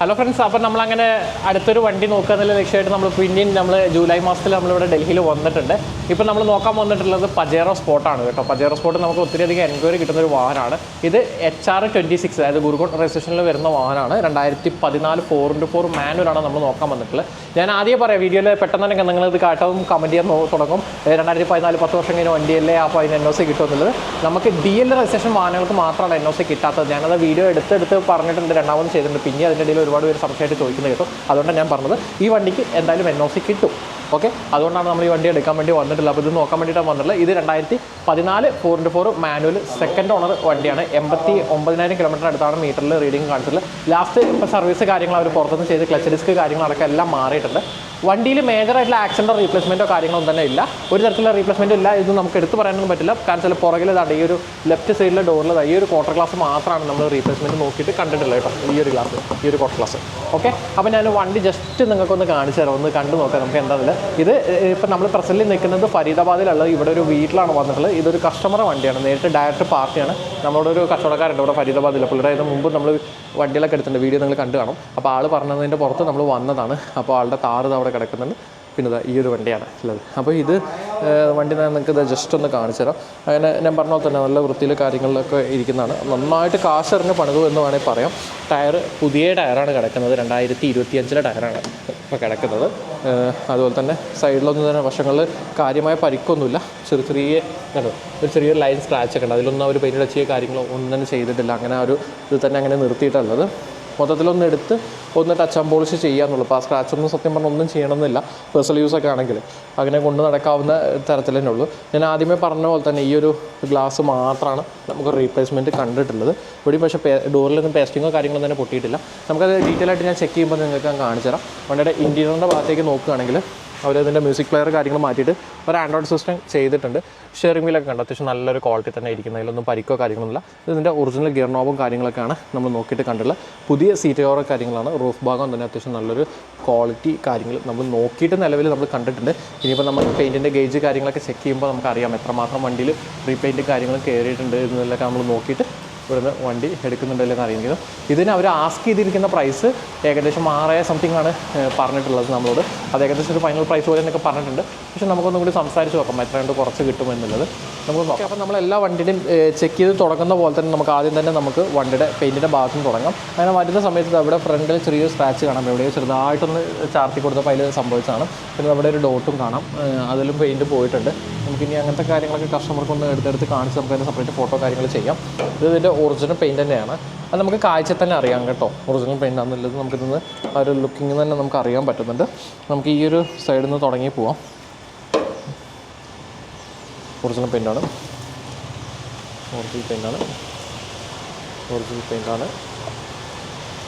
Hello friends, അപ്പോൾ നമ്മളങ്ങനെ അടുത്തൊരു വണ്ടി നോക്കുക എന്നുള്ള ലക്ഷ്യമായിട്ട് നമ്മൾ പിന്നെയും ജൂലൈ മാസത്തിൽ നമ്മളിവിടെ ഡൽഹിയിൽ വന്നിട്ടുണ്ട്. ഇപ്പോൾ നമ്മൾ നോക്കാൻ വന്നിട്ടുള്ളത് പജേറോ സ്പോട്ടാണ് കേട്ടോ. പജേറോ സ്പോട്ട് നമുക്ക് ഒത്തിരിയധികം എൻക്വയറി കിട്ടുന്നൊരു വാഹനമാണ്. ഇത് HR26, അതായത് ഗുരുകോട്ട് രജിസ്ട്രേഷനിൽ വരുന്ന വാഹനമാണ്. 2014 4x4 മാനുവലാണ് നമ്മൾ നോക്കാൻ വന്നിട്ടുള്ളത്. ഞാൻ ആദ്യം പറയാം, വീഡിയോയിൽ പെട്ടെന്ന് തന്നെ നിങ്ങളിത് കാട്ടവും കമൻറ്റ് ചെയ്യാൻ തുടങ്ങും. 2014 10 വർഷം കഴിഞ്ഞ് വണ്ടിയല്ലേ, അപ്പോൾ അതിന് NOC കിട്ടുമെന്നുള്ളത്. നമുക്ക് DL രജിസ്ട്രേഷൻ വാഹനങ്ങൾക്ക് മാത്രമാണ് NOC കിട്ടാത്തത്. ഞാനത് വീഡിയോ എടുത്ത് പറഞ്ഞിട്ടുണ്ട്, രണ്ടാമത് ചെയ്തിട്ടുണ്ട്. പിന്നെ അതിൻ്റെ ഇടയിൽ ഒരുപാട് പേര് സംശയമായിട്ട് ചോദിക്കുന്നത് കേട്ടോ. അതുകൊണ്ടാണ് ഞാൻ പറഞ്ഞത് ഈ വണ്ടിക്ക് എന്തായാലും NOC കിട്ടും. ഓക്കെ, അതുകൊണ്ടാണ് നമ്മൾ ഈ വണ്ടി എടുക്കാൻ വേണ്ടി വന്നിട്ടുള്ളത്. അപ്പോൾ ഇത് നോക്കാൻ വേണ്ടിയിട്ടാണ് വന്നിട്ടുള്ളത്. ഇത് 2014 4x4 മാനുവൽ സെക്കൻഡ് ഓണർ വണ്ടിയാണ്. 89,000 കിലോമീറ്റർ അടുത്താണ് മീറ്ററിൽ റീഡിംഗ് കാണിച്ചിട്ടുള്ളത്. ലാസ്റ്റ് ഇപ്പോൾ സർവീസ് കാര്യങ്ങൾ അവർ പുറത്തുനിന്ന് ചെയ്ത് ക്ലച്ച് ഡിസ്ക് കാര്യങ്ങളടക്കം എല്ലാം മാറിയിട്ടുണ്ട്. വണ്ടിയിൽ മേജറായിട്ടുള്ള ആക്സിഡൻറ്റോ റീപ്ലേസ്മെൻറ്റോ കാര്യങ്ങളൊന്നും തന്നെ ഇല്ല. ഒരു തരത്തിലുള്ള റീപ്ലേസ്മെൻറ്റും ഇല്ല. ഇത് നമുക്ക് എടുത്ത് പറയാനൊന്നും പറ്റില്ല. കാരണം ചില പുറകിൽ ഈ ഒരു ലെഫ്റ്റ് സൈഡിലെ ഡോറിൽ ഈ ഒരു ക്വാർട്ടർ ഗ്ലാസ് മാത്രമാണ് നമ്മൾ റീപ്ലേസ്മെൻറ്റ് നോക്കിയിട്ട് കണ്ടിട്ടുള്ളത് കേട്ടോ. ഈ ഒരു ഗ്ലാസ്, ഈ ഒരു ക്വാർട്ടർ ഗ്ലാസ്. ഓക്കെ, അപ്പോൾ ഞാൻ വണ്ടി ജസ്റ്റ് നിങ്ങൾക്കൊന്ന് കാണിച്ചു തരാം, ഒന്ന് കണ്ടു നോക്കാം നമുക്ക് എന്താണെന്നില്ല. ഇത് ഇപ്പോൾ നമ്മൾ പ്രസൻറ്റിൽ നിൽക്കുന്നത് ഫരീദാബാദിലുള്ള ഇവിടെ ഒരു വീട്ടിലാണ് വന്നിട്ടുള്ളത്. ഇതൊരു കസ്റ്റമർ വണ്ടിയാണ്, നേരിട്ട് ഡയറക്റ്റ് പാർട്ടിയാണ്. നമ്മുടെ ഒരു കച്ചവടക്കാരുണ്ട് ഇവിടെ ഫരീദാബാദിൽ. പുള്ളിയുടെ മുമ്പ് നമ്മൾ വണ്ടികളൊക്കെ എടുത്തിട്ടുണ്ട്, വീഡിയോ നിങ്ങൾ കണ്ടു കാണും. അപ്പോൾ ആൾ പറഞ്ഞതിൻ്റെ പുറത്ത് നമ്മൾ വന്നതാണ്. അപ്പോൾ ആളുടെ താറ് അവിടെ കിടക്കുന്നുണ്ട്. പിന്നെ ഈ ഒരു വണ്ടിയാണ് ഉള്ളത്. അപ്പോൾ ഇത് വണ്ടി ഞാൻ നിങ്ങൾക്ക് ഇത് ജസ്റ്റ് ഒന്ന് കാണിച്ചു തരാം. അങ്ങനെ ഞാൻ പറഞ്ഞ പോലെ തന്നെ നല്ല വൃത്തിയിൽ കാര്യങ്ങളിലൊക്കെ ഇരിക്കുന്നതാണ്. നന്നായിട്ട് കാശെറിഞ്ഞ് പണിതു എന്ന് വേണമെങ്കിൽ പറയാം. ടയർ പുതിയ ടയറാണ് കിടക്കുന്നത്, 2025 ടയറാണ് ഇപ്പോൾ കിടക്കുന്നത്. അതുപോലെ തന്നെ സൈഡിലൊന്നും തന്നെ വശങ്ങളിൽ കാര്യമായ പരിക്കൊന്നുമില്ല. ഒരു ചെറിയൊരു ലൈൻ സ്ക്രാച്ച് ഒക്കെ ഉണ്ട്. അതിലൊന്നും അവർ പെയിൻ്റ് അടിച്ച കാര്യങ്ങളോ ഒന്നും തന്നെ ചെയ്തിട്ടില്ല. അങ്ങനെ ഒരു ഇത് തന്നെ അങ്ങനെ നിർത്തിയിട്ടുള്ളത്. മൊത്തത്തിലൊന്ന് എടുത്ത് ഒന്ന് ടച്ച് ആൻഡ് പോളിഷ് ചെയ്യാന്നുള്ളൂ. അപ്പോൾ ആ സ്ക്രാച്ചൊന്നും സത്യം പറഞ്ഞാൽ ഒന്നും ചെയ്യണമെന്നില്ല. പേഴ്സണൽ യൂസൊക്കെ ആണെങ്കിൽ അങ്ങനെ കൊണ്ട് നടക്കാവുന്ന തരത്തിൽ തന്നെ ഉള്ളൂ. ഞാൻ ആദ്യമേ പറഞ്ഞ പോലെ തന്നെ ഈ ഒരു ഗ്ലാസ് മാത്രമാണ് നമുക്ക് റീപ്ലേസ്മെൻറ്റ് കണ്ടിട്ടുള്ളത്. ഇവിടെ പക്ഷേ ഡോറിലൊന്നും പേസ്റ്റിങ്ങോ കാര്യങ്ങളോ തന്നെ പൊട്ടിയിട്ടില്ല. നമുക്കത് ഡീറ്റെയിൽ ആയിട്ട് ഞാൻ ചെക്ക് ചെയ്യുമ്പോൾ നിങ്ങൾക്ക് ഞാൻ കാണിച്ചു തരാം. വണ്ടിയുടെ ഇൻറ്റീരിയറിൻ്റെ ഭാഗത്തേക്ക് നോക്കുകയാണെങ്കിൽ അവരതിൻ്റെ മ്യൂസിക് പ്ലെയർ കാര്യങ്ങൾ മാറ്റിയിട്ട് ഒരു ആൻഡ്രോയിഡ് സിസ്റ്റം ചെയ്തിട്ടുണ്ട്. ഷെയറിംഗ് വീലൊക്കെ കണ്ട് അത്യാവശ്യം നല്ലൊരു ക്വാളിറ്റി തന്നെ ഇരിക്കുന്നതിലൊന്നും പരിക്കോ കാര്യങ്ങളൊന്നുമില്ല. ഇതിൻ്റെ ഒറിജിനൽ ഗിയർ നോബും കാര്യങ്ങളൊക്കെയാണ് നമ്മൾ നോക്കിയിട്ട് കണ്ടുള്ളത്. പുതിയ സീറ്റ് കവർ കാര്യങ്ങളാണ്. റൂഫ് ഭാഗം തന്നെ അത്യാവശ്യം നല്ലൊരു ക്വാളിറ്റി കാര്യങ്ങൾ നമ്മൾ നോക്കിയിട്ട് നിലവിൽ നമ്മൾ കണ്ടിട്ടുണ്ട്. ഇനിയിപ്പോൾ നമ്മൾ പെയിൻറ്റിൻ്റെ ഗേജ് കാര്യങ്ങളൊക്കെ ചെക്ക് ചെയ്യുമ്പോൾ നമുക്കറിയാം എത്രമാത്രം വണ്ടിയിൽ റീപെയിൻറ്റ് കാര്യങ്ങൾ കയറിയിട്ടുണ്ട് എന്നതൊക്കെ നമ്മൾ നോക്കിയിട്ട് ഇവിടുന്ന് വണ്ടി എടുക്കുന്നുണ്ടല്ലോ എന്ന് അറിയുന്നത്. ഇതിന് അവർ ആസ്ക് ചെയ്തിരിക്കുന്ന പ്രൈസ് ഏകദേശം 6 സംതിങ് ആണ് പറഞ്ഞിട്ടുള്ളത് നമ്മളോട്. അത് ഏകദേശം ഒരു ഫൈനൽ പ്രൈസ് പോലെ എന്നൊക്കെ പറഞ്ഞിട്ടുണ്ട്. പക്ഷേ നമുക്കൊന്നും കൂടി സംസാരിച്ച് നോക്കാം എത്രയുണ്ട് കുറച്ച് കിട്ടുമെന്നുള്ളത് നമുക്ക് നോക്കാം. അപ്പോൾ നമ്മളെല്ലാ വണ്ടിയുടെയും ചെക്ക് ചെയ്ത് തുടങ്ങുന്ന പോലെ തന്നെ നമുക്ക് ആദ്യം തന്നെ നമുക്ക് വണ്ടിയുടെ പെയിൻറ്റിൻ്റെ ഭാഗത്ത് നിന്ന് തുടങ്ങാം. അങ്ങനെ വരുന്ന സമയത്ത് അവിടെ ഫ്രണ്ടിൽ ചെറിയൊരു സ്ക്രാച്ച് കാണാം. എവിടെയോ ചെറുതായിട്ടൊന്ന് ചാർത്തി കൊടുത്തപ്പോൾ അതിൽ സംഭവിച്ചതാണ്. പിന്നെ നമ്മുടെ ഒരു ഡോട്ടും കാണാം, അതിലും പെയിൻറ്റ് പോയിട്ടുണ്ട്. നമുക്കിനി അങ്ങനത്തെ കാര്യങ്ങളൊക്കെ കസ്റ്റമർക്കൊന്ന് എടുത്തെടുത്ത് കാണിച്ച് നമുക്ക് അതിൻ്റെ സെപ്പറേറ്റ് ഫോട്ടോ കാര്യങ്ങൾ ചെയ്യാം. ഇതിൻ്റെ ഒറിജിനൽ പെയിൻറ്റ് തന്നെയാണ്. അത് നമുക്ക് കാഴ്ച തന്നെ അറിയാം കേട്ടോ, ഒറിജിനൽ പെയിൻ്റ് ആണെന്നുള്ളത്. നമുക്കിന്ന് ആ ഒരു ലുക്കിങ് തന്നെ നമുക്ക് അറിയാൻ പറ്റുന്നുണ്ട്. നമുക്ക് ഈ ഒരു സൈഡിൽ നിന്ന് തുടങ്ങി പോവാം. ഒറിജിനൽ പെയിൻ്റാണ്, ഒറിജിനൽ പെയിൻ്റാണ്.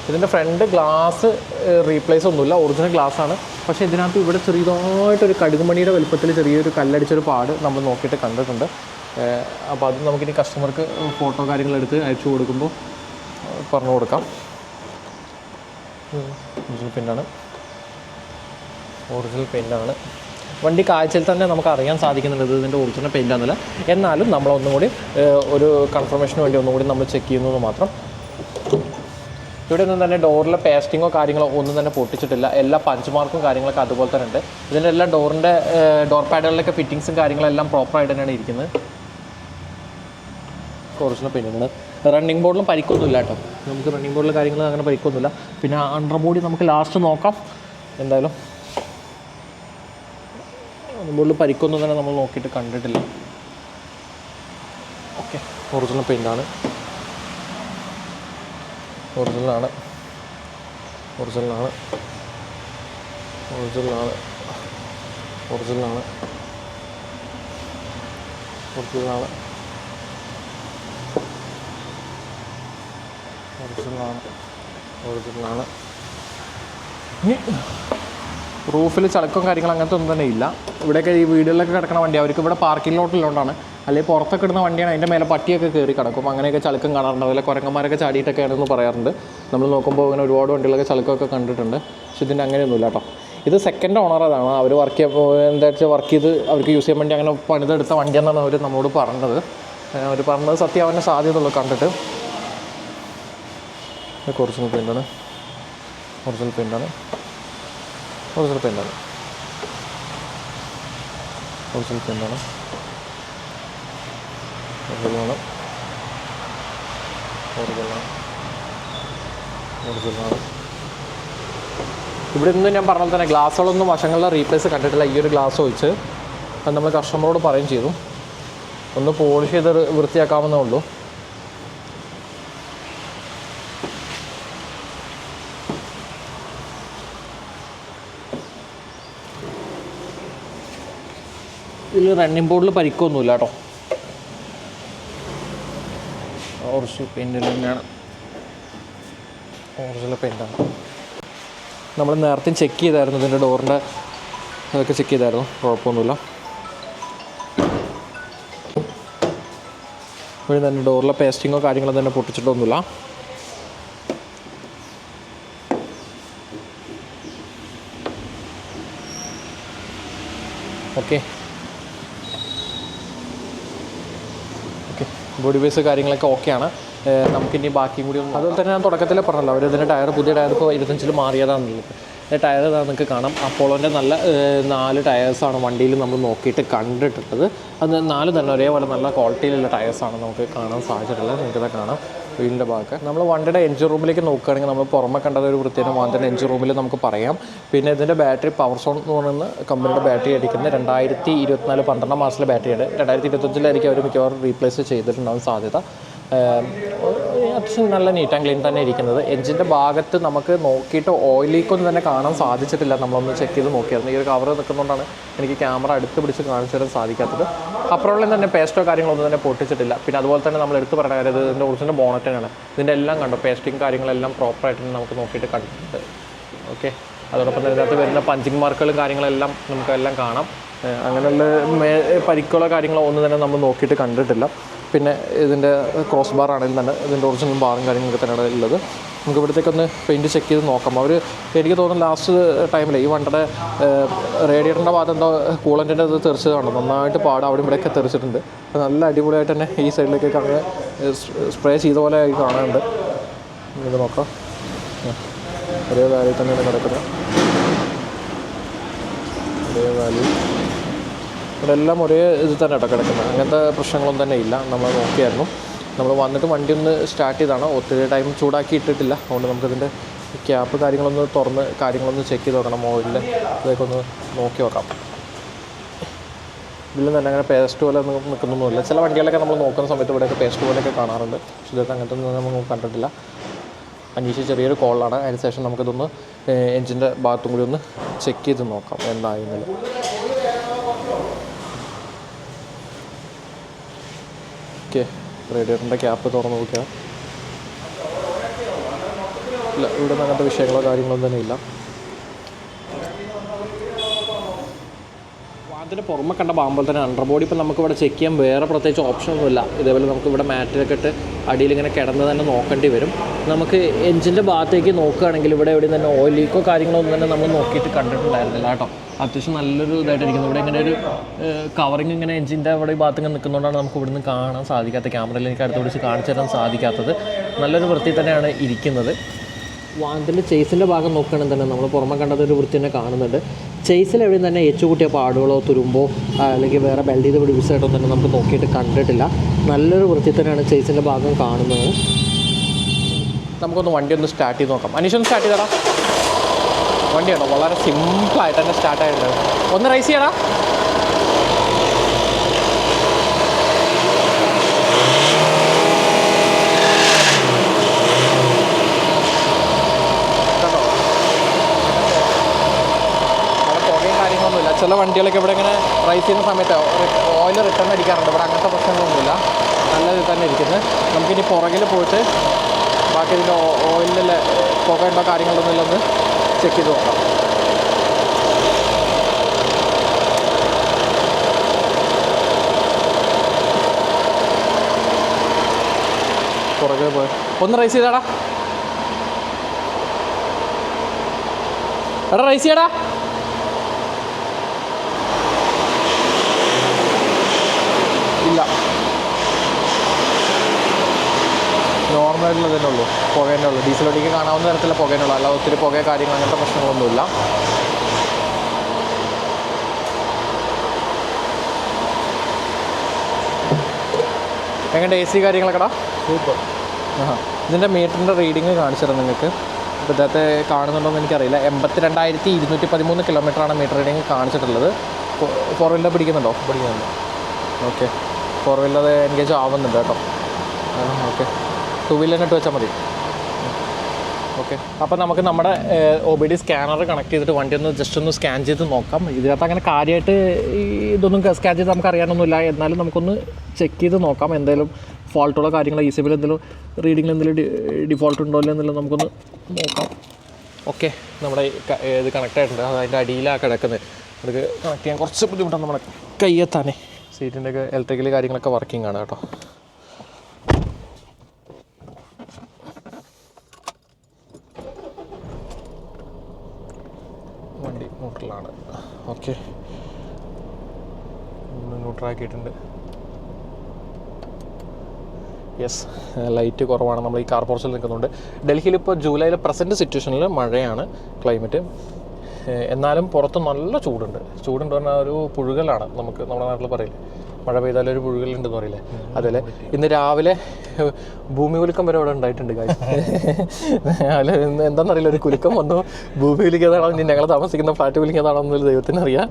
ഇതിൻ്റെ ഫ്രണ്ട് ഗ്ലാസ് റീപ്ലേസ് ഒന്നുമില്ല, ഒറിജിനൽ ഗ്ലാസ്സാണ്. പക്ഷേ ഇതിനകത്ത് ഇവിടെ ചെറിയതായിട്ടൊരു കടുകുമണിയുടെ വലുപ്പത്തിൽ ചെറിയൊരു കല്ലടിച്ചൊരു പാട് നമ്മൾ നോക്കിയിട്ട് കണ്ടിട്ടുണ്ട്. അപ്പോൾ അത് നമുക്കിനി കസ്റ്റമർക്ക് ഫോട്ടോ കാര്യങ്ങളെടുത്ത് അയച്ചു കൊടുക്കുമ്പോൾ പറഞ്ഞു കൊടുക്കാം. ഒറിജിനൽ പെയിൻ്റാണ്. വണ്ടി കാഴ്ചയിൽ തന്നെ നമുക്ക് അറിയാൻ സാധിക്കുന്നുണ്ട് ഇതിൻ്റെ ഒറിജിനൽ പെയിൻ്റാണെന്നില്ല. എന്നാലും നമ്മളൊന്നും കൂടി ഒരു കൺഫർമേഷന് വേണ്ടി ഒന്നും കൂടി നമ്മൾ ചെക്ക് ചെയ്യുന്നത് മാത്രം. ഇവിടെ ഒന്നും തന്നെ ഡോറിലെ പേസ്റ്റിങ്ങോ കാര്യങ്ങളോ ഒന്നും തന്നെ പൊട്ടിച്ചിട്ടില്ല. എല്ലാ പഞ്ച് മാർക്കും കാര്യങ്ങളൊക്കെ അതുപോലെ തന്നെ ഉണ്ട്. ഇതിൻ്റെ എല്ലാ ഡോറിൻ്റെ ഡോർ പാഡുകളിലൊക്കെ ഫിറ്റിങ്സും കാര്യങ്ങളെല്ലാം പ്രോപ്പറായിട്ട് തന്നെയാണ് ഇരിക്കുന്നത്. ഒറിജിനൽ പെയിൻ്റാണ്. റണ്ണിങ് ബോർഡിലും പരിക്കൊന്നുമില്ല കേട്ടോ. നമുക്ക് റണ്ണിങ് ബോർഡിലെ കാര്യങ്ങൾ അങ്ങനെ പരിക്കൊന്നുമില്ല. പിന്നെ അണ്ടർ ബോഡി നമുക്ക് ലാസ്റ്റ് നോക്കാം. എന്തായാലും ബോർഡിൽ പരിക്കൊന്നും തന്നെ നമ്മൾ നോക്കിയിട്ട് കണ്ടിട്ടില്ല. ഓക്കെ, ഒറിജിനൽ പെയിൻ്റാണ്, ഒറിജിനലാണ്. റൂഫിൽ ചളക്കവും കാര്യങ്ങളും അങ്ങനത്തെ ഒന്നും തന്നെ ഇല്ല. ഇവിടെയൊക്കെ ഈ വീടുകളിലൊക്കെ കിടക്കുന്ന വണ്ടി അവർക്ക് ഇവിടെ പാർക്കിംഗ് ലോട്ടിലുള്ളതുകൊണ്ടാണ്. അല്ലെങ്കിൽ പുറത്തൊക്കെ ഇടുന്ന വണ്ടിയാണ്, അതിൻ്റെ മേലെ പട്ടിയൊക്കെ കയറി കിടക്കും. അങ്ങനെയൊക്കെ ചളുക്കം കാണാറുണ്ട്. അതുപോലെ കുരങ്ങന്മാരൊക്കെ ചാടിയിട്ടൊക്കെയാണെന്ന് പറയാറുണ്ട്. നമ്മൾ നോക്കുമ്പോൾ അങ്ങനെ ഒരുപാട് വണ്ടികളൊക്കെ ചളുക്കമൊക്കെ കണ്ടിട്ടുണ്ട്. പക്ഷെ ഇതിൻ്റെ അങ്ങനെയൊന്നുമില്ല കേട്ടോ. ഇത് സെക്കൻഡ് ഓണർ അതാണ്. അവർ വർക്ക് ചെയ്ത് അവർക്ക് യൂസ് ചെയ്യാൻ വേണ്ടി അങ്ങനെ പണിതെടുത്ത വണ്ടിയെന്നാണ് അവർ നമ്മളോട് പറഞ്ഞത്. അവർ പറഞ്ഞത് സത്യമാവാൻ സാധ്യതയുള്ളൂ കണ്ടിട്ട്. ഒറിജിനൽ പെയിൻ്റാണ്. ഒറിജിനൽ പെയിൻ്റാണ്, ഒറിജിനൽ പെയിൻ്റാണ്, ഒറിജിനൽ പെയിൻ്റാണ്, ഒറിജിനലാണ്, ഒറിജിനലാണ്, ഒറിജിനലാണ്. ഇവിടെ നിന്ന് ഞാൻ പറഞ്ഞ തന്നെ ഗ്ലാസ്സുകളൊന്നും വശങ്ങളിലെ റീപ്ലേസ് കണ്ടിട്ടില്ല. ഈ ഒരു ഗ്ലാസ് ഒഴിച്ച് അത് നമ്മൾ കസ്റ്റമറോട് പറയുകയും ചെയ്തു. ഒന്ന് പോളിഷ് ചെയ്ത് വൃത്തിയാക്കാവുന്നേ ഉള്ളൂ. ഇതിൽ റണ്ണിങ് ബോർഡിൽ പരിക്കൊന്നുമില്ല കേട്ടോ. ഒറിജിനൽ പെയിൻറ്റിൽ തന്നെയാണ്, ഒറിജിനൽ പെയിൻ്റാണ്. നമ്മൾ നേരത്തെ ചെക്ക് ചെയ്തായിരുന്നു, ഇതിൻ്റെ ഡോറിൻ്റെ അതൊക്കെ ചെക്ക് ചെയ്തായിരുന്നു, കുഴപ്പമൊന്നുമില്ല. ഇവിടെ തന്നെ ഡോറിലെ പേസ്റ്റിങ്ങോ കാര്യങ്ങളോ തന്നെ പൊട്ടിച്ചിട്ടൊന്നുമില്ല. ഓക്കെ ഓക്കെ, ബോഡി ബേസ് കാര്യങ്ങളൊക്കെ ഓക്കെയാണ്. നമുക്കിനി ബാക്കിയും കൂടി ഒന്ന്, അതുപോലെ തന്നെ ഞാൻ തുടക്കത്തിൽ പറഞ്ഞല്ലോ, അവർ ഇതിൻ്റെ ടയർ പുതിയ ടയർ ഇപ്പോൾ 25 മാറിയതാണെന്നുള്ളത്. ടയർ ഇതാ നിങ്ങൾക്ക് കാണാം. അപ്പോളോൻ്റെ നല്ല 4 ടയേഴ്സാണ് വണ്ടിയിൽ നമ്മൾ നോക്കിയിട്ട് കണ്ടിട്ടുള്ളത്. അത് 4 തന്നെ ഒരേപോലെ നല്ല ക്വാളിറ്റിയിലുള്ള ടയേഴ്സാണ് നമുക്ക് കാണാൻ സാധിച്ചിട്ടുള്ളത്. നിങ്ങൾക്കത് കാണാം വീലിൻ്റെ ഭാഗത്ത്. നമ്മൾ വണ്ടിയുടെ എഞ്ചിൻ റൂമിലേക്ക് നോക്കുകയാണെങ്കിൽ നമ്മൾ പുറമെ കണ്ടത് ഒരു വൃത്തിയുടെ വാഹനത്തിൻ്റെ എഞ്ചിൻ റൂമിൽ നമുക്ക് പറയാം. പിന്നെ ഇതിൻ്റെ ബാറ്ററി പവർ സോൺ എന്ന് പറയുന്ന കമ്പനിയുടെ ബാറ്ററി അടിക്കുന്നത് 2024 12 മാസത്തിലെ ബാറ്ററിയാണ്. 2025 അവർ മിക്കവാറും റീപ്ലേസ് ചെയ്തിട്ടുണ്ടാകും സാധ്യത. അത്യാവശ്യം നല്ല നീറ്റ് ആൻഡ് ക്ലീൻ തന്നെ ഇരിക്കുന്നത്. എഞ്ചിൻ്റെ ഭാഗത്ത് നമുക്ക് നോക്കിയിട്ട് ഓയിൽ ലീക്കൊന്നും തന്നെ കാണാൻ സാധിച്ചിട്ടില്ല. നമ്മളൊന്ന് ചെക്ക് ചെയ്ത് നോക്കിയായിരുന്നു. ഈ ഒരു കവർ നിൽക്കുന്നതുകൊണ്ടാണ് എനിക്ക് ക്യാമറ അടുത്ത് പിടിച്ച് കാണിച്ചു തരാൻ സാധിക്കാത്തത്. അപ്പുറമുള്ള തന്നെ പേസ്റ്റോ കാര്യങ്ങളൊന്നും തന്നെ പൊട്ടിച്ചിട്ടില്ല. പിന്നെ അതുപോലെ തന്നെ നമ്മൾ എടുത്ത് പറയുന്ന കാര്യം ഇതിൻ്റെ ഒറിജിനൽ ബോണറ്റാണ്. ഇതിൻ്റെ എല്ലാം കണ്ടോ, പേസ്റ്റിങ് കാര്യങ്ങളെല്ലാം പ്രോപ്പറായിട്ട് നമുക്ക് നോക്കിയിട്ട് കണ്ടിട്ടുണ്ട്. ഓക്കെ, അതോടൊപ്പം തന്നെ ഇതിനകത്ത് വരുന്ന പഞ്ചിങ് മാർക്കുകളും കാര്യങ്ങളെല്ലാം നമുക്കെല്ലാം കാണാം. അങ്ങനെയുള്ള പരിക്കുകളോ കാര്യങ്ങളോ ഒന്നും തന്നെ നമ്മൾ നോക്കിയിട്ട് കണ്ടിട്ടില്ല. പിന്നെ ഇതിൻ്റെ ക്രോസ് ബാർ ആണെങ്കിലും തന്നെ ഇതിൻ്റെ ഒറിജിനൽ ബാറും കാര്യങ്ങളൊക്കെ തന്നെയാണ് ഉള്ളത്. നമുക്ക് ഇവിടത്തേക്കൊന്ന് പെയിൻറ്റ് ചെക്ക് ചെയ്ത് നോക്കാം. അവർ എനിക്ക് തോന്നുന്നു ലാസ്റ്റ് ടൈമിൽ ഈ വണ്ടിയുടെ റേഡിയേറ്ററിൻ്റെ ഭാഗത്ത് എന്തോ കൂളൻറ്റിൻ്റെ ഇത് തെറിച്ചതാണ്. നന്നായിട്ട് പാട് അവിടെ ഇവിടെയൊക്കെ തെറിച്ചിട്ടുണ്ട്. അപ്പോൾ നല്ല അടിപൊളിയായിട്ട് തന്നെ ഈ സൈഡിലേക്കൊക്കെ അങ്ങനെ സ്പ്രേ ചെയ്ത പോലെ ആയി കാണാനുണ്ട്. ഇത് നോക്കാം, ഒരേ വാല്യൂ തന്നെയാണ് കിടക്കുന്നത്, ഒരേ വാല്യൂ. ഇവിടെ എല്ലാം ഒരേ ഇത് തന്നെ കേട്ടോ കിടക്കുന്നത്. അങ്ങനത്തെ പ്രശ്നങ്ങളൊന്നും തന്നെ ഇല്ല. നമ്മൾ നോക്കിയായിരുന്നു. നമ്മൾ വന്നിട്ട് വണ്ടി ഒന്ന് സ്റ്റാർട്ട് ചെയ്താണ്. ഒത്തിരി ടൈം ചൂടാക്കി ഇട്ടിട്ടില്ല. അതുകൊണ്ട് നമുക്കിതിൻ്റെ ക്യാപ്പ് കാര്യങ്ങളൊന്ന് തുറന്ന് കാര്യങ്ങളൊന്ന് ചെക്ക് ചെയ്ത് നോക്കണം. ഓയിലിൻ്റെ ഇതൊക്കെ ഒന്ന് നോക്കി നോക്കാം. ഇതിൽ തന്നെ അങ്ങനെ പേസ്റ്റ് പോലെ നിൽക്കുന്നൊന്നുമില്ല. ചില വണ്ടികളൊക്കെ നമ്മൾ നോക്കുന്ന സമയത്ത് ഇവിടെയൊക്കെ പേസ്റ്റ് പോലെയൊക്കെ കാണാറുണ്ട്. പക്ഷേ ഇതൊക്കെ അങ്ങനത്തെ ഒന്നും നമ്മൾ കണ്ടിട്ടില്ല. അന്വേഷിച്ച് ചെറിയൊരു കോളാണ്. അതിന് ശേഷം നമുക്കിതൊന്ന് എൻജിൻ്റെ ഭാഗത്തും കൂടി ഒന്ന് ചെക്ക് ചെയ്ത് നോക്കാം എന്തായെന്നുള്ളത്. ഓക്കെ, റേഡിയേറ്ററിൻ്റെ ക്യാപ്പ് തുറന്ന് നോക്കുക. ഇല്ല, ഇവിടെ നിന്ന് അങ്ങനത്തെ വിഷയങ്ങളോ കാര്യങ്ങളൊന്നും തന്നെ ഇല്ല. വാഹനത്തിൻ്റെ പുറമെ കണ്ട ഭാഗമ്പോൾ തന്നെ അണ്ടർ ബോഡി ഇപ്പോൾ നമുക്കിവിടെ ചെക്ക് ചെയ്യാൻ വേറെ പ്രത്യേകിച്ച് ഓപ്ഷനൊന്നുമില്ല. ഇതേപോലെ നമുക്കിവിടെ മാറ്റിലൊക്കെ ഇട്ട് അടിയിൽ ഇങ്ങനെ കിടന്ന് തന്നെ നോക്കേണ്ടി വരും. നമുക്ക് എഞ്ചിൻ്റെ ഭാഗത്തേക്ക് നോക്കുകയാണെങ്കിൽ ഇവിടെ എവിടെ തന്നെ ഓയിൽ ലീക്കോ കാര്യങ്ങളോ ഒന്നും തന്നെ നമ്മൾ നോക്കിയിട്ട് കണ്ടിട്ടുണ്ടായിരുന്നില്ല കേട്ടോ. അത്യാവശ്യം നല്ലൊരു ഇതായിട്ടിരിക്കുന്നു. ഇവിടെ ഇങ്ങനെ ഒരു കവറിങ് ഇങ്ങനെ എഞ്ചിൻ്റെ അവിടെ ഈ ഭാഗത്ത് ഇങ്ങനെ നിൽക്കുന്നതുകൊണ്ടാണ് നമുക്ക് ഇവിടെ നിന്ന് കാണാൻ സാധിക്കാത്തത്. ക്യാമറയിൽ എനിക്ക് അടുത്ത് പിടിച്ച് കാണിച്ചു തരാൻ സാധിക്കാത്തത്. നല്ലൊരു വൃത്തി തന്നെയാണ് ഇരിക്കുന്നത്. വാഹനത്തിൻ്റെ ചേസിൻ്റെ ഭാഗം നോക്കുകയാണെങ്കിൽ തന്നെ നമ്മൾ പുറമെ കണ്ടത് ഒരു വൃത്തി തന്നെ കാണുന്നുണ്ട്. ചേസിൽ എവിടെയും തന്നെ കൂട്ടിയ പാടുകളോ തുരുമ്പോ അല്ലെങ്കിൽ വേറെ ബെൽറ്റ് ചെയ്ത് പിടിപ്പിച്ചായിട്ടൊന്നും തന്നെ നമുക്ക് നോക്കിയിട്ട് കണ്ടിട്ടില്ല. നല്ലൊരു വൃത്തി തന്നെയാണ് ചേസിൻ്റെ ഭാഗം കാണുന്നത്. നമുക്കൊന്ന് വണ്ടി ഒന്ന് സ്റ്റാർട്ട് ചെയ്ത് നോക്കാം. അനീഷൊന്ന് സ്റ്റാർട്ട് ചെയ്തടാ. വണ്ടിയാണോ വളരെ സിമ്പിളായിട്ട് തന്നെ സ്റ്റാർട്ടായിട്ടുണ്ട്. ഒന്ന് റൈസ് ചെയ്യടാ. ചില വണ്ടികളൊക്കെ ഇവിടെ ഇങ്ങനെ റൈസ് ചെയ്യുന്ന സമയത്ത് ഓയിൽ റിട്ടേൺ അടിക്കാറുണ്ട്. ഇവിടെ അങ്ങനത്തെ പ്രശ്നങ്ങളൊന്നുമില്ല. നല്ല ഇത് തന്നെ ഇരിക്കുന്നത്. നമുക്കിനി പുറകിൽ പോയിട്ട് ബാക്കി ഇതിൻ്റെ ഓയിലിൽ പുകയുണ്ടോ കാര്യങ്ങളൊന്നും ഇല്ലെന്ന് ചെക്ക് ചെയ്ത് നോക്കാം. പുറകിൽ പോയി ഒന്ന് റൈസ് ചെയ്താടാ. എടാ റൈസ് ചെയ്യടാ. ഇല്ല, നോ നോർമലായിട്ടുള്ള തന്നെ ഉള്ളൂ, പുക തന്നെ ഉള്ളൂ. ഡീസൽ വണ്ടിക്ക് കാണാവുന്ന തരത്തിലുള്ള പുക തന്നെ ഉള്ളൂ, അല്ല ഒത്തിരി പുക കാര്യങ്ങൾ അങ്ങനത്തെ പ്രശ്നങ്ങളൊന്നുമില്ല. എങ്ങനെ AC കാര്യങ്ങളൊക്കെടാ? സൂപ്പർ. ഇതിൻ്റെ മീറ്ററിൻ്റെ റീഡിങ് കാണിച്ചിരുന്നു നിങ്ങൾക്ക്. ഇപ്പോൾ ഇതിനകത്ത് കാണുന്നുണ്ടോയെന്ന് എനിക്കറിയില്ല. 82,213 കിലോമീറ്ററാണ് മീറ്റർ റീഡിങ് കാണിച്ചിട്ടുള്ളത്. 4 വീലർ പിടിക്കുന്നുണ്ടോ? പിടിക്കുന്നുണ്ട്. ഓക്കെ, 4 വീലർ എൻഗേജ് ആവുന്നുണ്ട് കേട്ടോ. ഓക്കെ, 2 വീലറിനിട്ട് വെച്ചാൽ മതി. ഓക്കെ, അപ്പോൾ നമുക്ക് നമ്മുടെ OBD സ്കാനർ കണക്ട് ചെയ്തിട്ട് വണ്ടി ഒന്ന് ജസ്റ്റ് ഒന്ന് സ്കാൻ ചെയ്ത് നോക്കാം. ഇതിനകത്ത് അങ്ങനെ കാര്യമായിട്ട് ഇതൊന്നും സ്കാൻ ചെയ്ത് നമുക്ക് അറിയാനൊന്നുമില്ല, എന്നാലും നമുക്കൊന്ന് ചെക്ക് ചെയ്ത് നോക്കാം. എന്തെങ്കിലും ഫോൾട്ടുള്ള കാര്യങ്ങൾ ECBയിൽ എന്തെങ്കിലും റീഡിങ്ങിൽ എന്തെങ്കിലും ഡിഫോൾട്ട് ഉണ്ടോ എന്നുള്ളത് നമുക്കൊന്ന് നോക്കാം. ഓക്കെ, നമ്മുടെ ഇത് കണക്ട് ആയിട്ടുണ്ട്. അതിൻ്റെ അടിയിലാണ് കിടക്കുന്നത്. അത് കണക്ട് ചെയ്യാൻ കുറച്ച് ബുദ്ധിമുട്ടാണ് നമ്മുടെ കയ്യെത്താനേ. സീറ്റിൻ്റെ ഒക്കെ ഇലക്ട്രിക്കൽ കാര്യങ്ങളൊക്കെ വർക്കിംഗ് ആണ് കേട്ടോ. വണ്ടി ന്യൂട്രലാണ്. ഓക്കെ, ന്യൂട്രലാക്കിയിട്ടുണ്ട്. യെസ്, ലൈറ്റ് കുറവാണ്. നമ്മൾ ഈ കാർ പോർച്ചിൽ നിൽക്കുന്നുണ്ട്. ഡൽഹിയിൽ ഇപ്പോൾ ജൂലൈയിലെ പ്രസൻറ്റ് സിറ്റുവേഷനിൽ മഴയാണ് ക്ലൈമറ്റ്. എന്നാലും പുറത്ത് നല്ല ചൂടുണ്ട് പറഞ്ഞാൽ ഒരു പുഴുകലാണ്. നമ്മുടെ നാട്ടിൽ പറയില്ലേ, മഴ പെയ്താലൊരു പുഴുകലുണ്ടെന്ന് പറയില്ലേ, അതല്ലേ. ഇന്ന് രാവിലെ ഭൂമി കുലുക്കം വരെ ഇവിടെ ഉണ്ടായിട്ടുണ്ട് കാര്യം. അതിൽ എന്താണെന്നറിയില്ല, ഒരു കുലുക്കം വന്നു. ഭൂമി കുലുക്കിയതാണോ ഇനി ഞങ്ങൾ താമസിക്കുന്ന ഫ്ലാറ്റ് കുലുക്കിയതാണോ എന്നൊരു ദൈവത്തിനറിയാം.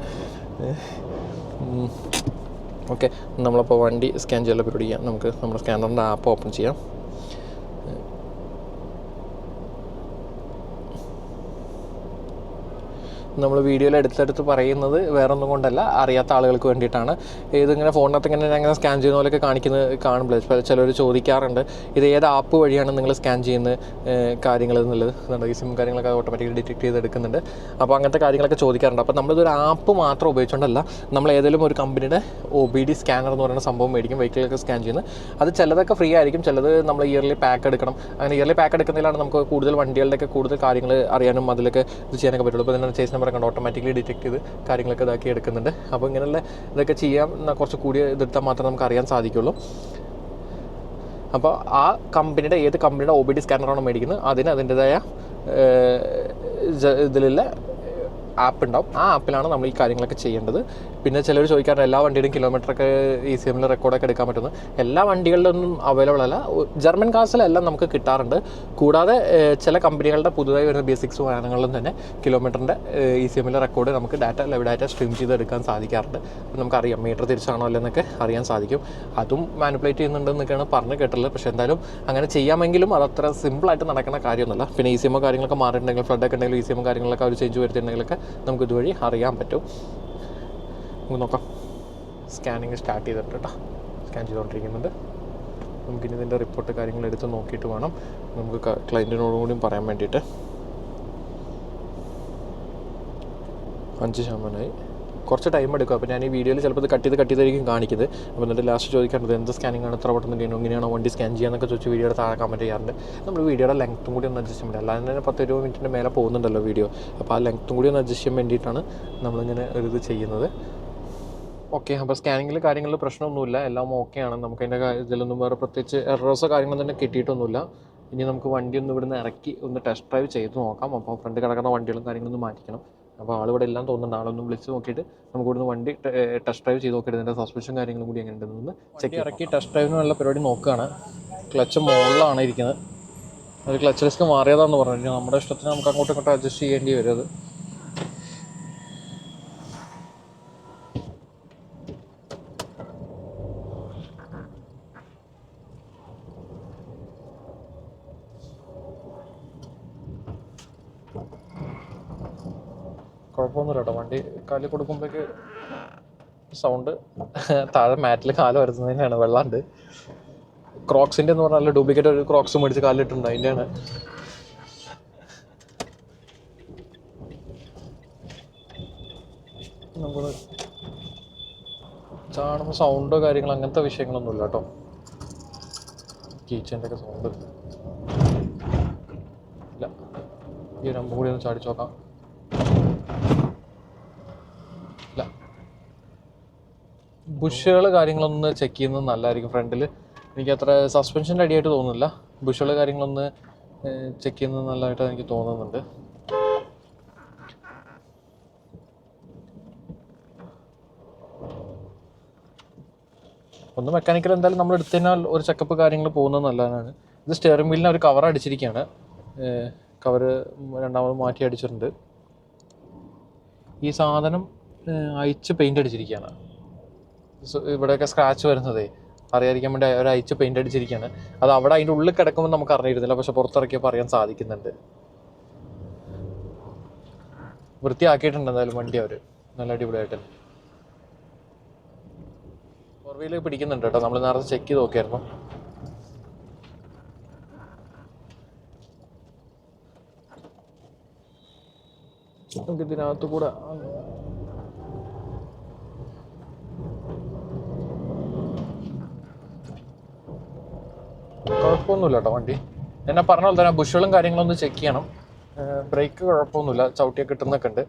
ഓക്കെ, നമ്മളപ്പോൾ വണ്ടി സ്കാൻ ചെയ്യാനുള്ള പരിപാടി ചെയ്യാം. നമുക്ക് നമ്മുടെ സ്കാനറിൻ്റെ ആപ്പ് ഓപ്പൺ ചെയ്യാം. നമ്മൾ വീഡിയോയിൽ എടുത്തെടുത്ത് പറയുന്നത് വേറൊന്നും കൊണ്ടല്ല, അറിയാത്ത ആളുകൾക്ക് വേണ്ടിയിട്ടാണ്. ഇതിങ്ങനെ ഫോണിനകത്ത് ഇങ്ങനെ അങ്ങനെ സ്കാൻ ചെയ്യുന്ന പോലെയൊക്കെ കാണുമ്പോൾ ചിലർ ചോദിക്കാറുണ്ട്, ഇത് ഏത് ആപ്പ് വഴിയാണ് നിങ്ങൾ സ്കാൻ ചെയ്യുന്ന കാര്യങ്ങൾ എന്നുള്ളത്. ഈ സിം കാര്യങ്ങളൊക്കെ ഓട്ടോമാറ്റിക്കലി ഡിറ്റക്ട് ചെയ്തെടുക്കുന്നുണ്ട്. അപ്പോൾ അങ്ങനത്തെ കാര്യങ്ങളൊക്കെ ചോദിക്കാറുണ്ട്. അപ്പോൾ നമ്മളിതൊരു ആപ്പ് മാത്രം ഉപയോഗിച്ചുകൊണ്ടല്ല, നമ്മൾ ഏതെങ്കിലും ഒരു കമ്പനിയുടെ OBD സ്കാനർ എന്ന് പറയുന്ന സംഭവം മേടിക്കും, വെഹിക്കിളൊക്കെ സ്കാൻ ചെയ്യുന്നത്. അത് ചിലതൊക്കെ ഫ്രീ ആയിരിക്കും, ചിലത് നമ്മൾ ഇയർലി പാക്ക് എടുക്കണം. അങ്ങനെ ഇയർലി പാക്ക് എടുക്കുന്നതിലാണ് നമുക്ക് കൂടുതൽ വണ്ടികളുടെയൊക്കെ കൂടുതൽ കാര്യങ്ങൾ അറിയാനും അതിലൊക്കെ ഇത് ചെയ്യാനൊക്കെ പറ്റുള്ളൂ. ഇപ്പോൾ ഇതിൻ്റെ ചേസ് നമ്പർ കണ്ട് ഓട്ടോമാറ്റിക്കലി ഡിറ്റക്ട് ചെയ്ത് കാര്യങ്ങളൊക്കെ ഇതാക്കി എടുക്കുന്നുണ്ട്. അപ്പോൾ ഇങ്ങനെയുള്ള ഇതൊക്കെ ചെയ്യാൻ കുറച്ച് കൂടി ഇതെടുത്താൽ മാത്രമേ നമുക്ക് അറിയാൻ സാധിക്കുള്ളൂ. അപ്പോൾ ഏത് കമ്പനിയുടെ OBD സ്കാനറാണോ മേടിക്കുന്നത് അതിന് അതിൻ്റെതായ ഇതിലുള്ള ആപ്പ് ഉണ്ടാവും. ആ ആപ്പിലാണ് നമ്മൾ ഈ കാര്യങ്ങളൊക്കെ ചെയ്യേണ്ടത്. പിന്നെ ചിലർ ചോദിക്കാറുണ്ട് എല്ലാ വണ്ടിയുടെയും കിലോമീറ്ററൊക്കെ ECMൽ റെക്കോർഡൊക്കെ എടുക്കാൻ പറ്റുന്നു. എല്ലാ വണ്ടികളിലൊന്നും അവൈലബിൾ അല്ല. ജർമ്മൻ കാർസിലെല്ലാം നമുക്ക് കിട്ടാറുണ്ട്. കൂടാതെ ചില കമ്പനികളുടെ പുതുതായി വരുന്ന B6 വാഹനങ്ങളിലും തന്നെ കിലോമീറ്ററിൻ്റെ ECMൽ റെക്കോർഡ് നമുക്ക് ലൈവ് ഡാറ്റ സ്ട്രീം ചെയ്തെടുക്കാൻ സാധിക്കാറുണ്ട്. അപ്പോൾ നമുക്കറിയാം മീറ്റർ തിരിച്ചാണോ അല്ലെന്നൊക്കെ അറിയാൻ സാധിക്കും. അതും മാനിപ്പുലേറ്റ് ചെയ്യുന്നുണ്ടെന്നൊക്കെയാണ് പറഞ്ഞ് കേട്ടുള്ളത്. പക്ഷേ എന്തായാലും അങ്ങനെ ചെയ്യാമെങ്കിലും അതത്ര സിമ്പിളായിട്ട് നടക്കുന്ന കാര്യമൊന്നുമല്ല. പിന്നെ ECM കാര്യങ്ങളൊക്കെ മാറിയിട്ടുണ്ടെങ്കിൽ, ഫ്ലഡൊക്കെ ഉണ്ടെങ്കിൽ ECM കാര്യങ്ങളൊക്കെ അവർ ചേഞ്ച് വരുത്തിയിട്ടുണ്ടെങ്കിലൊക്കെ നമുക്ക് ഇതുവഴി അറിയാൻ പറ്റും. നമുക്ക് നോക്കാം. സ്കാനിങ് സ്റ്റാർട്ട് ചെയ്തിട്ട് കേട്ടോ, സ്കാൻ ചെയ്തുകൊണ്ടിരിക്കുന്നുണ്ട്. നമുക്കിനി ഇതിൻ്റെ റിപ്പോർട്ട് കാര്യങ്ങൾ എടുത്ത് നോക്കിയിട്ട് വേണം നമുക്ക് ക്ലയൻറ്റിനോടും കൂടിയും പറയാൻ വേണ്ടിയിട്ട്. 5% കുറച്ച് ടൈം എടുക്കും. അപ്പോൾ ഞാൻ ഈ വീഡിയോയിൽ ചിലപ്പോൾ ഇത് കട്ട് ചെയ്തായിരിക്കും കാണിക്കുന്നത്. അപ്പോൾ എന്നിട്ട് ലാസ്റ്റ് ചോദിക്കേണ്ടത് എന്ത് സ്കാനിങ് ആണ്, എത്ര പെട്ടെന്ന് ചെയ്യണം, ഇങ്ങനെയാണോ വണ്ടി സ്കാൻ ചെയ്യാന്നൊക്കെ ചോദിച്ച് വീഡിയോയുടെ താഴെ കമൻറ്റ് ചെയ്യാറുണ്ട്. നമ്മൾ വീഡിയോയുടെ ലെങ്ത്തും കൂടി ഒന്ന് അഡ്ജസ്റ്റ് ചെയ്യാൻ അല്ലാതെ തന്നെ 10-20 മിനിറ്റിൻ്റെ മേലെ പോകുന്നുണ്ടല്ലോ വീഡിയോ. അപ്പോൾ ആ ലെങ്ത്തും കൂടി ഒന്ന് അഡ്ജസ്റ്റ് ചെയ്യാൻ വേണ്ടിയിട്ടാണ് നമ്മളിങ്ങനെ ഒരു ഇത് ചെയ്യുന്നത്. ഓക്കെ, അപ്പോൾ സ്കാനിങ്ങിൽ കാര്യങ്ങളിൽ പ്രശ്നമൊന്നുമില്ല, എല്ലാം ഓക്കെയാണ്. നമുക്ക് അതിൻ്റെ ഇതിലൊന്നും വേറെ പ്രത്യേകിച്ച് എറേഴ്സോ കാര്യങ്ങളൊന്നും തന്നെ കിട്ടിയിട്ടൊന്നുമില്ല. ഇനി നമുക്ക് വണ്ടി ഒന്ന് ഇവിടുന്ന് ഇറക്കി ഒന്ന് ടെസ്റ്റ് ഡ്രൈവ് ചെയ്ത് നോക്കാം. അപ്പോൾ ഫ്രണ്ട് കിടക്കുന്ന വണ്ടികളും കാര്യങ്ങളൊന്നും മാറ്റിക്കണം. അപ്പോൾ ആളിവിടെ എല്ലാം തോന്നുന്നുണ്ട്. ആളൊന്നും വിളിച്ച് നോക്കിയിട്ട് നമുക്ക് ഇവിടുന്ന് വണ്ടി ടെസ്റ്റ് ഡ്രൈവ് ചെയ്ത് നോക്കിയിട്ട് ഇതിൻ്റെ സസ്പെൻഷൻ കാര്യങ്ങളും കൂടി എങ്ങനെ ഉണ്ടെന്ന് ചെക്ക് ഇറക്കി ടെസ്റ്റ് ഡ്രൈവിനുള്ള പരിപാടി നോക്കുകയാണ്. ക്ലച്ച് മുകളിലാണ് ഇരിക്കുന്നത്. ഒരു ക്ലച്ച് ഡിസ്ക് മാറിയതാണെന്ന് പറഞ്ഞു. നമ്മുടെ ഇഷ്ടത്തിന് നമുക്ക് അങ്ങോട്ടും ഇങ്ങോട്ടും അഡ്ജസ്റ്റ് ചെയ്യേണ്ടി വരും. അത് കുഴപ്പമൊന്നുമില്ല കേട്ടോ. വണ്ടി കാലിൽ കൊടുക്കുമ്പോഴേക്ക് സൗണ്ട് താഴെ മാറ്റിൽ കാല് വരുന്നതിനാണ്. വെള്ളമുണ്ട്. ക്രോക്സിൻ്റെ എന്ന് പറഞ്ഞാൽ ഡ്യൂപ്ലിക്കേറ്റ് ഒരു ക്രോക്സ് മേടിച്ച് കാലിലിട്ടുണ്ട്, അതിൻ്റെയാണ്. നമ്മൾ ചാടുമ്പോൾ സൗണ്ടോ കാര്യങ്ങളോ അങ്ങനത്തെ വിഷയങ്ങളൊന്നുമില്ല കേട്ടോ. കീച്ചൻ്റെ ഒക്കെ സൗണ്ട് ഇല്ല. ഈ ഒരു കൂടി ഒന്ന് ചാടിച്ച് നോക്കാം. ഇല്ല. ബുഷുകൾ കാര്യങ്ങളൊന്ന് ചെക്ക് ചെയ്യുന്നത് നല്ലതായിരിക്കും. ഫ്രണ്ടിൽ എനിക്ക് അത്ര സസ്പെൻഷൻ്റെ അടിയായിട്ട് തോന്നുന്നില്ല. ബുഷുകൾ കാര്യങ്ങളൊന്ന് ചെക്ക് ചെയ്യുന്നത് നല്ലതായിട്ട് എനിക്ക് തോന്നുന്നുണ്ട്. ഒന്ന് മെക്കാനിക്കൽ എന്തായാലും നമ്മൾ എടുത്തു കഴിഞ്ഞാൽ ഒരു ചെക്കപ്പ് കാര്യങ്ങൾ പോകുന്നത് നല്ലതാണ്. ഇത് സ്റ്റിയറിംഗ് വീലിന് ഒരു കവർ അടിച്ചിരിക്കുകയാണ്. കവറ് രണ്ടാമത് മാറ്റി അടിച്ചിട്ടുണ്ട്. ഈ സാധനം അയച്ച് പെയിൻ്റ് അടിച്ചിരിക്കുകയാണ്. ഇവിടെയൊക്കെ സ്ക്രാച്ച് വരുന്നതേ അറിയാതിരിക്കാൻ വേണ്ടി ഒരു അയച്ച് പെയിൻ്റ് അടിച്ചിരിക്കുകയാണ്. അത് അവിടെ അതിൻ്റെ ഉള്ളിൽ കിടക്കുമ്പോൾ നമുക്ക് അറിഞ്ഞിരുന്നില്ല, പക്ഷെ പുറത്തിറക്കിയപ്പോൾ അറിയാൻ സാധിക്കുന്നുണ്ട്. വൃത്തിയാക്കിയിട്ടുണ്ട് എന്തായാലും വണ്ടി അവർ നല്ല അടിപൊളിയായിട്ട്. ഫോർ വീല് പിടിക്കുന്നുണ്ട് കേട്ടോ, നമ്മൾ നേരത്തെ ചെക്ക് ചെയ്ത് നോക്കിയായിരുന്നു. നമുക്ക് ഇതിനകത്ത് കൂടെ കുഴപ്പമൊന്നുമില്ല കേട്ടോ വണ്ടി. എന്നെ പറഞ്ഞ പോലെ തന്നെ ബുഷുകളും കാര്യങ്ങളൊന്നും ചെക്ക് ചെയ്യണം. ബ്രേക്ക് കുഴപ്പമൊന്നുമില്ല, ചവിട്ടിയൊക്കെ കിട്ടുന്നൊക്കെ ഉണ്ട്,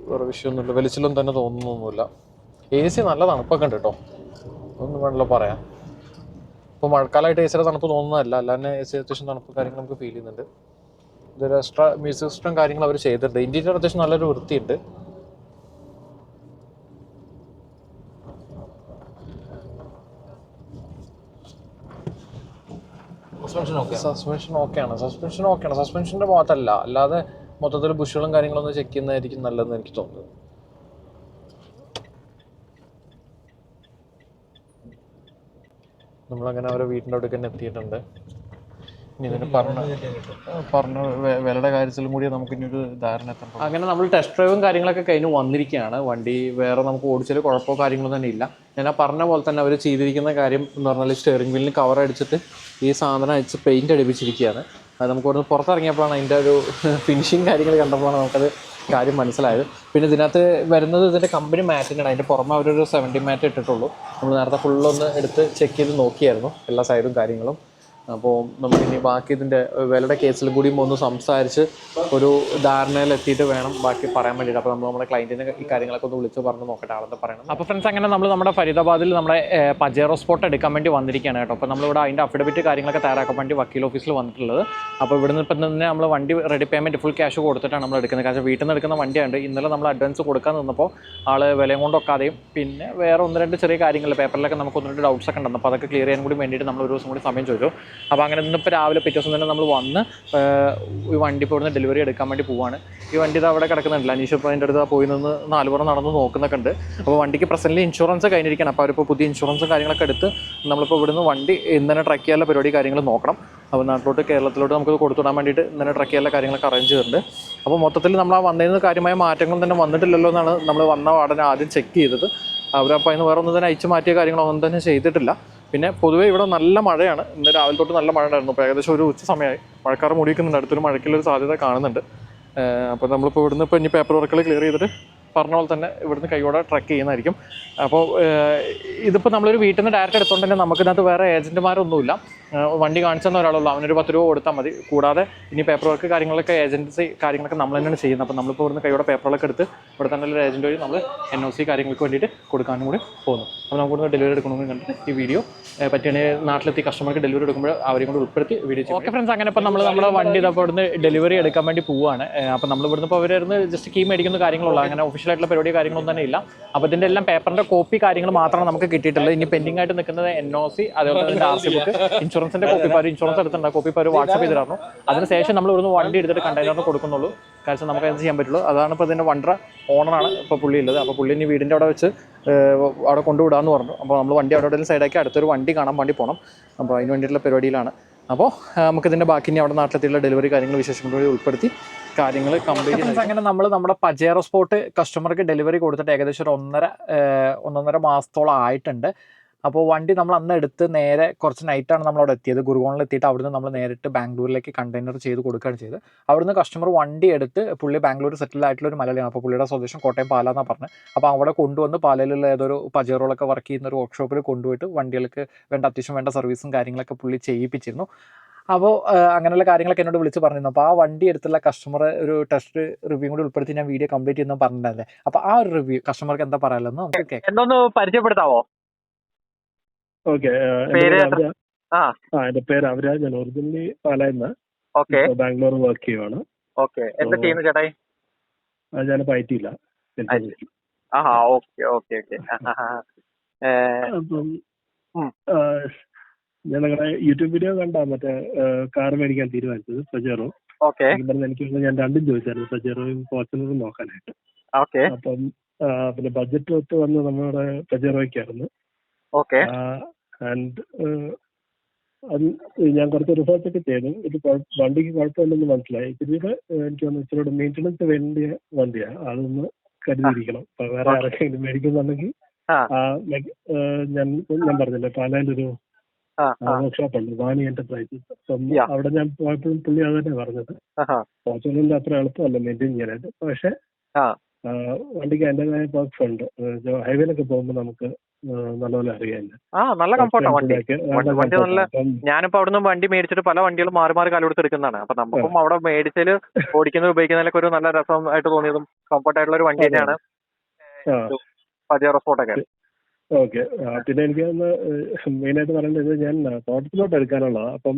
വേറെ വിഷയമൊന്നുമില്ല. വലിച്ചിലൊന്നും തന്നെ തോന്നുന്നൊന്നുമില്ല. AC നല്ല തണുപ്പൊക്കെ ഉണ്ട് കേട്ടോ, ഒന്നും വേണമല്ലോ പറയാം. ഇപ്പോൾ മഴക്കാലമായിട്ട് AC തണുപ്പ് തോന്നുന്നതല്ല, അല്ലാതെ AC അത്യാവശ്യം തണുപ്പ് കാര്യങ്ങൾ നമുക്ക് ഫീൽ ചെയ്യുന്നുണ്ട്. ഇതൊരു എക്സ്ട്രാ മ്യൂസിക് സിസ്റ്റം കാര്യങ്ങൾ അവർ ചെയ്തിട്ടുണ്ട്. ഇൻറ്റീരിയർ അത്യാവശ്യം നല്ലൊരു വൃത്തിയുണ്ട്. സസ്പെൻഷൻ ഓക്കെയാണ്. സസ്പെൻഷൻ്റെ ഭാഗത്തല്ല, അല്ലാതെ മൊത്തത്തിൽ ബുഷുകളും കാര്യങ്ങളൊന്നും ചെക്ക് ചെയ്യുന്നതായിരിക്കും നല്ലതെന്ന് എനിക്ക് തോന്നുന്നത്. നമ്മളങ്ങനെ അവരെ വീടിൻ്റെ അടുത്ത് തന്നെ എത്തിയിട്ടുണ്ട്. ഇനി ഇതിന് പറഞ്ഞ വിലയുടെ കാര്യത്തിലും കൂടി നമുക്ക് ഇനി ഒരു ധാരണ എത്തണം. അങ്ങനെ നമ്മൾ ടെസ്റ്റ് ഡ്രൈവും കാര്യങ്ങളൊക്കെ കഴിഞ്ഞ് വന്നിരിക്കുകയാണ്. വണ്ടി വേറെ നമുക്ക് ഓടിച്ചാൽ കുഴപ്പമോ കാര്യങ്ങളോ തന്നെ ഇല്ല. ഞാൻ ആ പറഞ്ഞ പോലെ തന്നെ അവർ ചെയ്തിരിക്കുന്ന കാര്യം എന്ന് പറഞ്ഞാൽ സ്റ്റിയറിംഗ് വീലിന് കവർ അടിച്ചിട്ട് ഈ സാധനം അടിച്ച് പെയിൻറ്റ് അടിപ്പിച്ചിരിക്കുകയാണ്. അത് നമുക്ക് ഇവിടുന്ന് പുറത്തിറങ്ങിയപ്പോഴാണ് അതിൻ്റെ ഒരു ഫിനിഷിങ് കാര്യങ്ങൾ കണ്ടപ്പോഴാണ് നമുക്കത് കാര്യം മനസ്സിലായത്. പിന്നെ ഇതിനകത്ത് വരുന്നത് ഇതിൻ്റെ കമ്പനി മാറ്റിനാണ്. അതിൻ്റെ പുറമെ അവരൊരു 70 മാറ്റ് ഇട്ടിട്ടുള്ളൂ. നമ്മൾ നേരത്തെ ഫുള്ളൊന്ന് എടുത്ത് ചെക്ക് ചെയ്ത് നോക്കിയായിരുന്നു എല്ലാ സൈഡും കാര്യങ്ങളും. അപ്പോൾ നമുക്കിനി ബാക്കി ഇതിൻ്റെ വിലയുടെ കേസിലും കൂടി ഒന്ന് സംസാരിച്ച് ഒരു ധാരണയിലെത്തിയിട്ട് വേണം ബാക്കി പറയാൻ വേണ്ടിയിട്ട്. അപ്പോൾ നമ്മൾ നമ്മുടെ ക്ലയൻറ്റിനെ ഈ കാര്യങ്ങളൊക്കെ ഒന്ന് വിളിച്ച് പറഞ്ഞ് നോക്കട്ടെ ആളെന്താ പറയണം. അപ്പോൾ ഫ്രണ്ട്സ്, അങ്ങനെ നമ്മൾ നമ്മുടെ ഫരീദാബാദിൽ നമ്മുടെ പജേറോ സ്പോട്ട് എടുക്കാൻ വേണ്ടി വന്നിരിക്കുകയാണ് കേട്ടോ. അപ്പോൾ നമ്മളിവിടെ അതിൻ്റെ അഫിഡവിറ്റ് കാര്യങ്ങളൊക്കെ തയ്യാറാക്കാൻ വേണ്ടി വക്കീൽ ഓഫീസിൽ വന്നിട്ടുള്ളത്. അപ്പോൾ ഇവിടുന്ന് ഇപ്പം തന്നെ നമ്മൾ വണ്ടി റെഡി പേയ്മെൻറ്റ് ഫുൾ ക്യാഷ് കൊടുത്തിട്ടാണ് നമ്മൾ എടുക്കുന്നത്. കാരണം വീട്ടിൽ നിന്ന് എടുക്കുന്ന വണ്ടിയുണ്ട്. ഇന്നലെ നമ്മൾ അഡ്വാൻസ് കൊടുക്കാൻ നിന്നപ്പോൾ ആൾ വിലയും കൊണ്ടൊക്കാതെയും പിന്നെ വേറെ ഒന്ന് രണ്ട് ചെറിയ കാര്യങ്ങൾ പേപ്പറിലൊക്കെ നമുക്ക് ഒന്ന് രണ്ട് ഡൗട്ട്സ് ഒക്കെ ഉണ്ടായിരുന്നു. അപ്പോൾ അതൊക്കെ ക്ലിയർ ചെയ്യാൻ കൂടി വേണ്ടിയിട്ട് നമ്മൾ ഒരു ദിവസം കൂടി സമയം ചോദിച്ചു. അപ്പോൾ അങ്ങനെ ഇന്നിപ്പോൾ രാവിലെ പിറ്റേ ദിവസം തന്നെ നമ്മൾ വന്ന് ഈ വണ്ടി ഇപ്പോൾ ഇവിടുന്ന് ഡെലിവറി എടുക്കാൻ വേണ്ടി പോവാണ്. ഈ വണ്ടി ഇത് അവിടെ കിടക്കുന്നുണ്ടല്ലോ. അനീഷ് ഇപ്പോൾ അതിൻ്റെ അടുത്ത് പോയി നിന്ന് 4 പുറം നടന്ന് നോക്കുന്നൊക്കെ ഉണ്ട്. അപ്പോൾ വണ്ടിക്ക് പ്രസൻ്റ് ഇൻഷുറൻസ് കഴിഞ്ഞിരിക്കണം. അപ്പോൾ അവരിപ്പോൾ പുതിയ ഇൻഷുറൻസും കാര്യങ്ങളൊക്കെ എടുത്ത് നമ്മളിപ്പോൾ ഇവിടുന്ന് വണ്ടി ഇന്നലെ ട്രക്ക് ചെയ്യാനുള്ള പരിപാടി കാര്യങ്ങൾ നോക്കണം. അപ്പോൾ നാട്ടിലോട്ട് കേരളത്തിലോട്ട് നമുക്ക് കൊടുത്തുവിടാൻ വേണ്ടിയിട്ട് ഇന്നലെ ട്രക്ക് ചെയ്യാനുള്ള കാര്യങ്ങളൊക്കെ അറേഞ്ച് ചെയ്തിട്ടുണ്ട്. അപ്പോൾ മൊത്തത്തിൽ നമ്മൾ ആ വന്നതിന് കാര്യമായ മാറ്റങ്ങളും തന്നെ വന്നിട്ടില്ലല്ലോ എന്നാണ് നമ്മൾ വന്ന ഉടനെ ആദ്യം ചെക്ക് ചെയ്തത്. അവരപ്പോൾ അതിന് വേറെ ഒന്നും തന്നെ അയച്ചു മാറ്റിയ കാര്യങ്ങളൊന്നും തന്നെ ചെയ്തിട്ടില്ല. പിന്നെ പൊതുവേ ഇവിടെ നല്ല മഴയാണ്. ഇന്ന് രാവിലെ തൊട്ട് നല്ല മഴ ഉണ്ടായിരുന്നു. അപ്പോൾ ഏകദേശം ഒരു ഉച്ച സമയമായി. മഴക്കാറ് മൂടിയിരിക്കുന്നുണ്ട്. അടുത്തൊരു മഴയ്ക്കുള്ളൊരു സാധ്യത കാണുന്നുണ്ട്. അപ്പോൾ നമ്മളിപ്പോൾ ഇവിടുന്ന് ഇപ്പോൾ ഇനി പേപ്പർ വർക്കുകൾ ക്ലിയർ ചെയ്തിട്ട് പറഞ്ഞ പോലെ തന്നെ ഇവിടുന്ന് കൈയോടെ ട്രക്ക് ചെയ്യുന്നതായിരിക്കും. അപ്പോൾ ഇതിപ്പോൾ നമ്മളൊരു വീട്ടിൽ നിന്ന് ഡയറക്റ്റ് എടുത്തുകൊണ്ട് തന്നെ നമുക്കിതിനകത്ത് വേറെ ഏജൻറ്റുമാരൊന്നുമില്ല. വണ്ടി കാണിച്ചെന്ന ഒരാളുള്ളൂ, അവനൊരു 10 രൂപ കൊടുത്താൽ മതി. കൂടാതെ ഇനി പേപ്പർ വർക്ക് കാര്യങ്ങളൊക്കെ ഏജൻസി കാര്യങ്ങളൊക്കെ നമ്മൾ തന്നെയാണ് ചെയ്യുന്നത്. അപ്പോൾ നമ്മളിപ്പോൾ ഇവിടുന്ന് കൈയോടെ പേപ്പറുകളൊക്കെ എടുത്ത് ഇവിടെ തന്നെ ഒരു ഏജൻറ്റ് വഴി നമ്മൾ NOC കാര്യങ്ങൾക്ക് വേണ്ടിയിട്ട് കൊടുക്കാനും കൂടി പോകുന്നു. അപ്പോൾ നമുക്ക് ഇവിടുന്ന് ഡെലിവറി എടുക്കണമെന്ന് കണ്ടിട്ട് ഈ വീഡിയോ പറ്റുകയാണെങ്കിൽ നാട്ടിലെത്തി കസ്റ്റമർക്ക് ഡെലിവറി എടുക്കുമ്പോൾ അവരെയും കൂടി ഉൾപ്പെടുത്തി വീഡിയോ ചെയ്യും. ഓക്കെ ഫ്രണ്ട്സ്, അങ്ങനെ ഇപ്പോൾ നമ്മൾ നമ്മുടെ വണ്ടി ഇതപ്പോൾ ഇവിടുന്ന് ഡെലിവറി എടുക്കാൻ വേണ്ടി പോവുകയാണ്. അപ്പോൾ നമ്മൾ ഇവിടുന്ന് ഇപ്പോൾ അവരായിരുന്നു ജസ്റ്റ് കീ മേടിക്കുന്ന കാര്യങ്ങളുള്ളൂ. അങ്ങനെ ഒഫീഷ്യലായിട്ടുള്ള പരിപാടി കാര്യങ്ങളൊന്നും തന്നെ ഇല്ല. അപ്പോൾ ഇതിൻ്റെ എല്ലാം പേപ്പറിൻ്റെ കോപ്പി കാര്യങ്ങൾ മാത്രമാണ് നമുക്ക് കിട്ടിയിട്ടുള്ളത്. ഇനി പെൻഡിംഗ് ആയിട്ട് നിൽക്കുന്നത് NOC, അതേപോലെ തന്നെ RC ബുക്ക്, ഇൻഷുറൻസിൻ്റെ കോപ്പി. ഇപ്പോൾ ഇൻഷുറൻസ് എടുത്തിട്ടുണ്ട്, കോപ്പി ഇപ്പോൾ വാട്സപ്പ് ചെയ്തിരുന്നു. അതിനുശേഷം നമ്മൾ ഇവിടുന്ന് വണ്ടി എടുത്തിട്ട് കണ്ടെയ്നറിന് കൊടുക്കുന്നുള്ളൂ. കാരണം നമുക്ക് എന്ത് ചെയ്യാൻ പറ്റുള്ളൂ. അതാണ് ഇപ്പോൾ ഇതിൻ്റെ വണ്ടർ ഓണറാണ് ഇപ്പോൾ പുള്ളി ഉള്ളത്. അപ്പോൾ പുള്ളി ഇനി വീടിൻ്റെ അവിടെ വെച്ച് അവിടെ കൊണ്ടുവിടാമെന്ന് പറഞ്ഞു. അപ്പോൾ നമ്മൾ വണ്ടി അവിടെ സൈഡാക്കി അടുത്തൊരു വണ്ടി കാണാൻ വേണ്ടി പോകണം. അപ്പോൾ അതിന് വേണ്ടിയിട്ടുള്ള പരിപാടിയിലാണ്. അപ്പോൾ നമുക്കിതിൻ്റെ ബാക്കി ഇനി അവിടെ നാട്ടിലെത്തിയുള്ള ഡെലിവറി കാര്യങ്ങൾ വിശേഷങ്ങൾ ഉൾപ്പെടുത്തി കാര്യങ്ങൾ കംപ്ലീറ്റ് ചെയ്യുന്നത്. അങ്ങനെ നമ്മൾ നമ്മുടെ പജേറോ സ്പോട്ട് കസ്റ്റമർക്ക് ഡെലിവറി കൊടുത്തിട്ട് ഏകദേശം ഒരു 1.5 മാസത്തോളം ആയിട്ടുണ്ട്. അപ്പോൾ വണ്ടി നമ്മൾ അന്ന് എടുത്ത് നേരെ കുറച്ച് നൈറ്റാണ് നമ്മളവിടെ എത്തിയത്. ഗുരുഗോണിൽ എത്തിയിട്ട് അവിടുന്ന് നമ്മൾ നേരിട്ട് ബാംഗ്ലൂരിലേക്ക് കണ്ടെയ്നർ ചെയ്ത് കൊടുക്കുകയാണ് ചെയ്തത്. അവിടുന്ന് കസ്റ്റമർ വണ്ടി എടുത്ത് പുള്ളി ബാംഗ്ലൂർ സെറ്റിൽ ആയിട്ടുള്ള ഒരു മലയാളിയാണ്. അപ്പോൾ പുള്ളിയുടെ സ്വദേശം കോട്ടയം പാലാന്നാണ് പറഞ്ഞത്. അപ്പോൾ അവിടെ കൊണ്ടുവന്ന് പാലയിലുള്ള ഏതൊരു പജേറോളൊക്കെ വർക്ക് ചെയ്യുന്ന ഒരു വർക്ക്ഷോപ്പിൽ കൊണ്ടുപോയിട്ട് വണ്ടികൾക്ക് അത്യാവശ്യം വേണ്ട സർവീസും കാര്യങ്ങളൊക്കെ പുള്ളി ചെയ്യിപ്പിച്ചിരുന്നു. അപ്പോൾ അങ്ങനെയുള്ള കാര്യങ്ങളൊക്കെ എന്നോട് വിളിച്ച് പറഞ്ഞിരുന്നു. അപ്പോൾ ആ വണ്ടി എടുത്തുള്ള കസ്റ്റമർ ഒരു ടെസ്റ്റ് റിവ്യൂ കൂടി ഉൾപ്പെടുത്തി ഞാൻ വീഡിയോ കംപ്ലീറ്റ് ചെയ്യുന്ന പറഞ്ഞിട്ടുണ്ടല്ലേ. അപ്പോൾ ആ ഒരു റിവ്യൂ കസ്റ്റമർക്ക് എന്താ പറയാനുള്ളത് നമുക്ക് കേൾക്കാം. എന്തൊന്ന് പരിചയപ്പെടുത്താവോ? ഓക്കെ, എന്റെ പേര് അവരാജ്. ഞാൻ ഒറിജിനലി പാലായിന്ന്, ബാംഗ്ലൂർ വർക്ക് ചെയ്യുവാണ്. എന്താ ചെയ്യുന്നു ചേട്ടായി? ഞാനിപ്പോ IT ഇല്ല. അപ്പം ഞാൻ നിങ്ങളുടെ യൂട്യൂബ് വീഡിയോ കണ്ടാ മറ്റേ കാർ മേടിക്കാൻ തീരുമാനിച്ചത്, പജേറോ. എനിക്ക് ഞാൻ രണ്ടും ചോദിച്ചായിരുന്നു, പജേറോയും ഫോർച്യൂണറും നോക്കാനായിട്ട്. അപ്പം പിന്നെ ബഡ്ജറ്റ് ഒത്ത് വന്ന് നമ്മുടെ പജേറോയ്ക്കായിരുന്നു. ആൻഡ് അത് ഞാൻ കുറച്ച് റിസർച്ച് ഒക്കെ ചെയ്തു. ഇത് വണ്ടിക്ക് കുഴപ്പമില്ലെന്ന് മനസ്സിലായി. പിന്നീട് എനിക്ക് തോന്നുന്നു ഇച്ചിരി മെയിൻ്റനൻസ് വേണ്ടിയ വണ്ടിയാണ്, അതൊന്ന് കരുതിയിരിക്കണം. അപ്പൊ വേറെ ആരൊക്കെങ്കിലും മേടിക്കുന്നുണ്ടെങ്കിൽ ഞാൻ പറഞ്ഞില്ലേ, പാലായിലൊരു വർക്ക്ഷോപ്പ് ഉണ്ട്, വാണി എന്റർപ്രൈസസ്. അപ്പം അവിടെ ഞാൻ പോയപ്പോഴും പുള്ളി അത് തന്നെ പറഞ്ഞത്, ഫോർച്യൂണറിന്റെ അത്ര എളുപ്പമല്ല മെയിൻറ്റെയിൻ ചെയ്യാനായിട്ട്. പക്ഷെ വണ്ടിക്ക് അതിൻ്റെതായ പെർക്സ് ഉണ്ട്. ഹൈവേയിലൊക്കെ പോകുമ്പോൾ നമുക്ക് നല്ലപോലെ അറിയാനില്ല. നല്ല കംഫർട്ടാണ് വണ്ടി നല്ല. ഞാനിപ്പോ അവിടുന്ന് വണ്ടി മേടിച്ചിട്ട് പല വണ്ടികളും മാറി മാറി കാലെടുത്ത് എടുക്കുന്നതാണ്. അപ്പൊ നമുക്കും അവിടെ മേടിച്ചാല് ഓടിക്കുന്നത് ഉപയോഗിക്കുന്നതിലൊക്കെ ഒരു നല്ല രസമായിട്ട് തോന്നിയതും കംഫർട്ടായിട്ടുള്ള ഒരു വണ്ടി തന്നെയാണ് പജേറോ സ്പോർട്ടൊക്കെ. ഓക്കെ. പിന്നെ എനിക്ക് മെയിനായിട്ട് പറയേണ്ടത്, ഞാൻ തോട്ടത്തിലോട്ട് എടുക്കാനുള്ളതാണ്. അപ്പം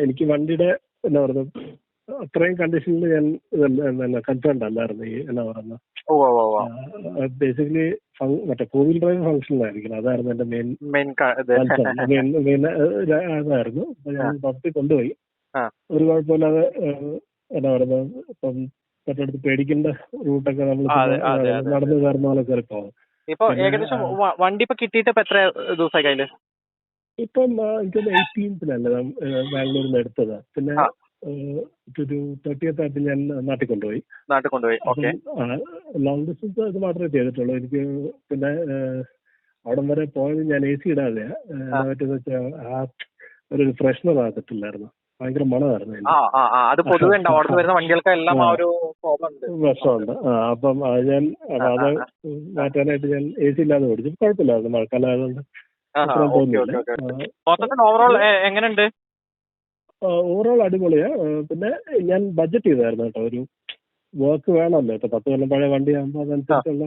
എനിക്ക് വണ്ടിയുടെ എന്താ പറയുക, അത്രയും കണ്ടീഷനിൽ ഞാൻ കൺസേൺഡ് അല്ലായിരുന്നു. ഈ എന്നാ പറയുന്ന ബേസിക്കലി മറ്റേ 4-wheel ഡ്രൈവ് ഫംഗ്ഷനിലായിരിക്കണം. അതായിരുന്നു എന്റെ മെയിൻ അതായിരുന്നു. അപ്പൊ ഞാൻ തോട്ടത്തിൽ കൊണ്ടുപോയി, ഒരു കുഴപ്പമില്ലാതെ എന്നാ പറയുന്നത്, ഇപ്പം മറ്റടുത്ത് പേടിക്കേണ്ട റൂട്ടൊക്കെ നമ്മൾ നടന്നു കയറുന്ന പോലെ കയറി പോകും. ഏകദേശം വണ്ടി ഇപ്പൊ കിട്ടിയിട്ട് എത്ര ദിവസമായി കയ്യില്? ഇപ്പം എനിക്കൊന്ന് 18th ബാംഗ്ലൂരിൽ നിന്ന് എടുത്തത്. പിന്നെ ഒരു 30th ആയിട്ട് ഞാൻ നാട്ടിൽ കൊണ്ടുപോയി. ലോങ് ഡിസ്റ്റൻസ് ഇത് മാത്രമേ ചെയ്തിട്ടുള്ളൂ. എനിക്ക് പിന്നെ അവിടം വരെ പോയത് ഞാൻ AC ഇടാതെയാ. പറ്റുന്ന വെച്ചാൽ ഒരു ഫ്രഷ്നർ ആകത്തില്ലായിരുന്നു, ഭയങ്കര മണമായിരുന്നു. പ്രശ്നമുണ്ട്. അപ്പം ഞാൻ അത് മാറ്റാനായിട്ട് ഞാൻ AC ഇല്ലാതെ ഓടിച്ചു. കുഴപ്പമില്ലായിരുന്നു, മഴക്കാലം ആയതുകൊണ്ട് അത്രയും തോന്നിയില്ല. ഓവറോൾ അടിപൊളിയാ. പിന്നെ ഞാൻ ബഡ്ജറ്റ് ചെയ്തായിരുന്നു കേട്ടോ, ഒരു വർക്ക് വേണമല്ലോ. ഇപ്പൊ 10 കൊല്ലം പഴയ വണ്ടി ആകുമ്പോൾ അതനുസരിച്ചുള്ള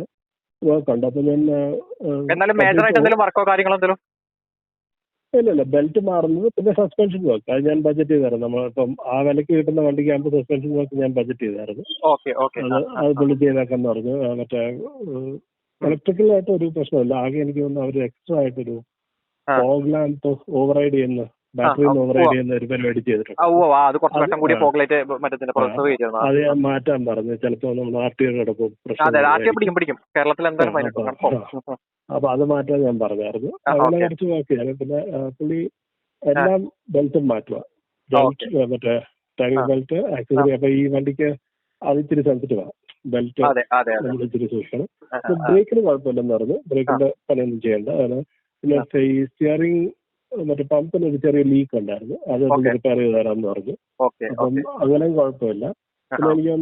വർക്ക് ഉണ്ട്. അപ്പൊ ഞാൻ ഇല്ല ബെൽറ്റ് മാറുന്നത്, പിന്നെ സസ്പെൻഷൻ വർക്ക് അത് ഞാൻ ബഡ്ജറ്റ് ചെയ്തായിരുന്നു. നമ്മളിപ്പം ആ വിലക്ക് കിട്ടുന്ന വണ്ടിക്ക് ആകുമ്പോൾ സസ്പെൻഷൻ വർക്ക് ഞാൻ ബഡ്ജറ്റ് ചെയ്തായിരുന്നു. അത് പുള്ളി ചെയ്തേക്കാന്ന് പറഞ്ഞു. മറ്റേ ഇലക്ട്രിക്കലായിട്ട് ഒരു പ്രശ്നമില്ല. ആകെ എനിക്ക് തോന്നുന്നു അവർ എക്സ്ട്രാ ആയിട്ടൊരു ഫോഗ് ലാമ്പ് ഓവർറൈഡ് ചെയ്യുന്ന, ബാറ്ററി ഓവർറൈഡ് ചെയ്യുന്ന ഒരു പരിപാടി ചെയ്തിട്ടുണ്ട്. അത് ഞാൻ മാറ്റാൻ പറഞ്ഞു. ചിലപ്പോൾ നമ്മൾ RTO അപ്പൊ അത് മാറ്റാൻ ഞാൻ പറഞ്ഞായിരുന്നു. അങ്ങനെ കുറച്ച് നോക്കിയാണ്. പിന്നെ പുള്ളി എല്ലാം ബെൽറ്റും മാറ്റുക, മറ്റേ ടൈമിംഗ് ബെൽറ്റ്, ആക്സസറി. അപ്പൊ ഈ വണ്ടിക്ക് അത് ഇച്ചിരി സെൻസിറ്റീവാണ്, ബെൽറ്റ് നമ്മൾ ഇച്ചിരി സൂക്ഷിക്കണം. ബ്രേക്കിന് കുഴപ്പമില്ലെന്ന് പറഞ്ഞു, ബ്രേക്കിന്റെ പണിയൊന്നും ചെയ്യേണ്ട. പിന്നെ ഈ സ്റ്റിയറിംഗ് മറ്റേ പമ്പിന് ഒരു ചെറിയ ലീക്ക് ഉണ്ടായിരുന്നു, അത് റിപ്പയർ ചെയ്ത് തരാമെന്ന് പറഞ്ഞു. അപ്പം അങ്ങനെയും കുഴപ്പമില്ല. പിന്നെ എനിക്ക്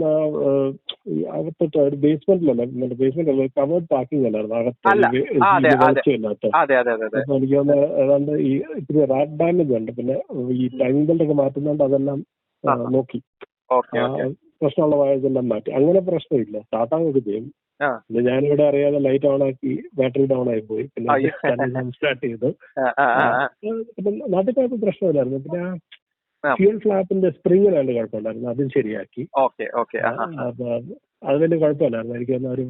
അകത്തിട്ട് ഒരു ബേസ്മെന്റിലല്ല, ബേസ്മെന്റ് കവേർഡ് പാർക്കിംഗ് അല്ലായിരുന്നു, അകത്തില്ലാത്ത. അപ്പൊ എനിക്ക് തോന്നുന്നു ഏതാണ്ട് ഈ ഇത്തിരി റാറ്റ് ഡാമേജ് ഉണ്ട്. പിന്നെ ഈ ടൈമിംഗ് ബെൽറ്റ് ഒക്കെ മാറ്റുന്നതുകൊണ്ട് അതെല്ലാം നോക്കി പ്രശ്നമുള്ള വായതെല്ലാം മാറ്റി. അങ്ങനെ പ്രശ്നമില്ല, സ്റ്റാർട്ടാകൊക്കെ ചെയ്യും. പിന്നെ ഞാനിവിടെ അറിയാതെ ലൈറ്റ് ഓൺ ആക്കി ബാറ്ററി ഡൗൺ ആയി പോയി. പിന്നെ സ്റ്റാർട്ട് ചെയ്തു. പിന്നെ നാട്ടിൽ പോയപ്പോൾ പ്രശ്നമില്ലായിരുന്നു. പിന്നെ ഫ്യൂൽ ഫ്ലാപ്പിന്റെ സ്പ്രിങ്ങിനാണ് കുഴപ്പമുണ്ടായിരുന്നു, അതും ശരിയാക്കി. അപ്പൊ അത് വലിയ കുഴപ്പമില്ലായിരുന്നു. എനിക്ക് ഒരു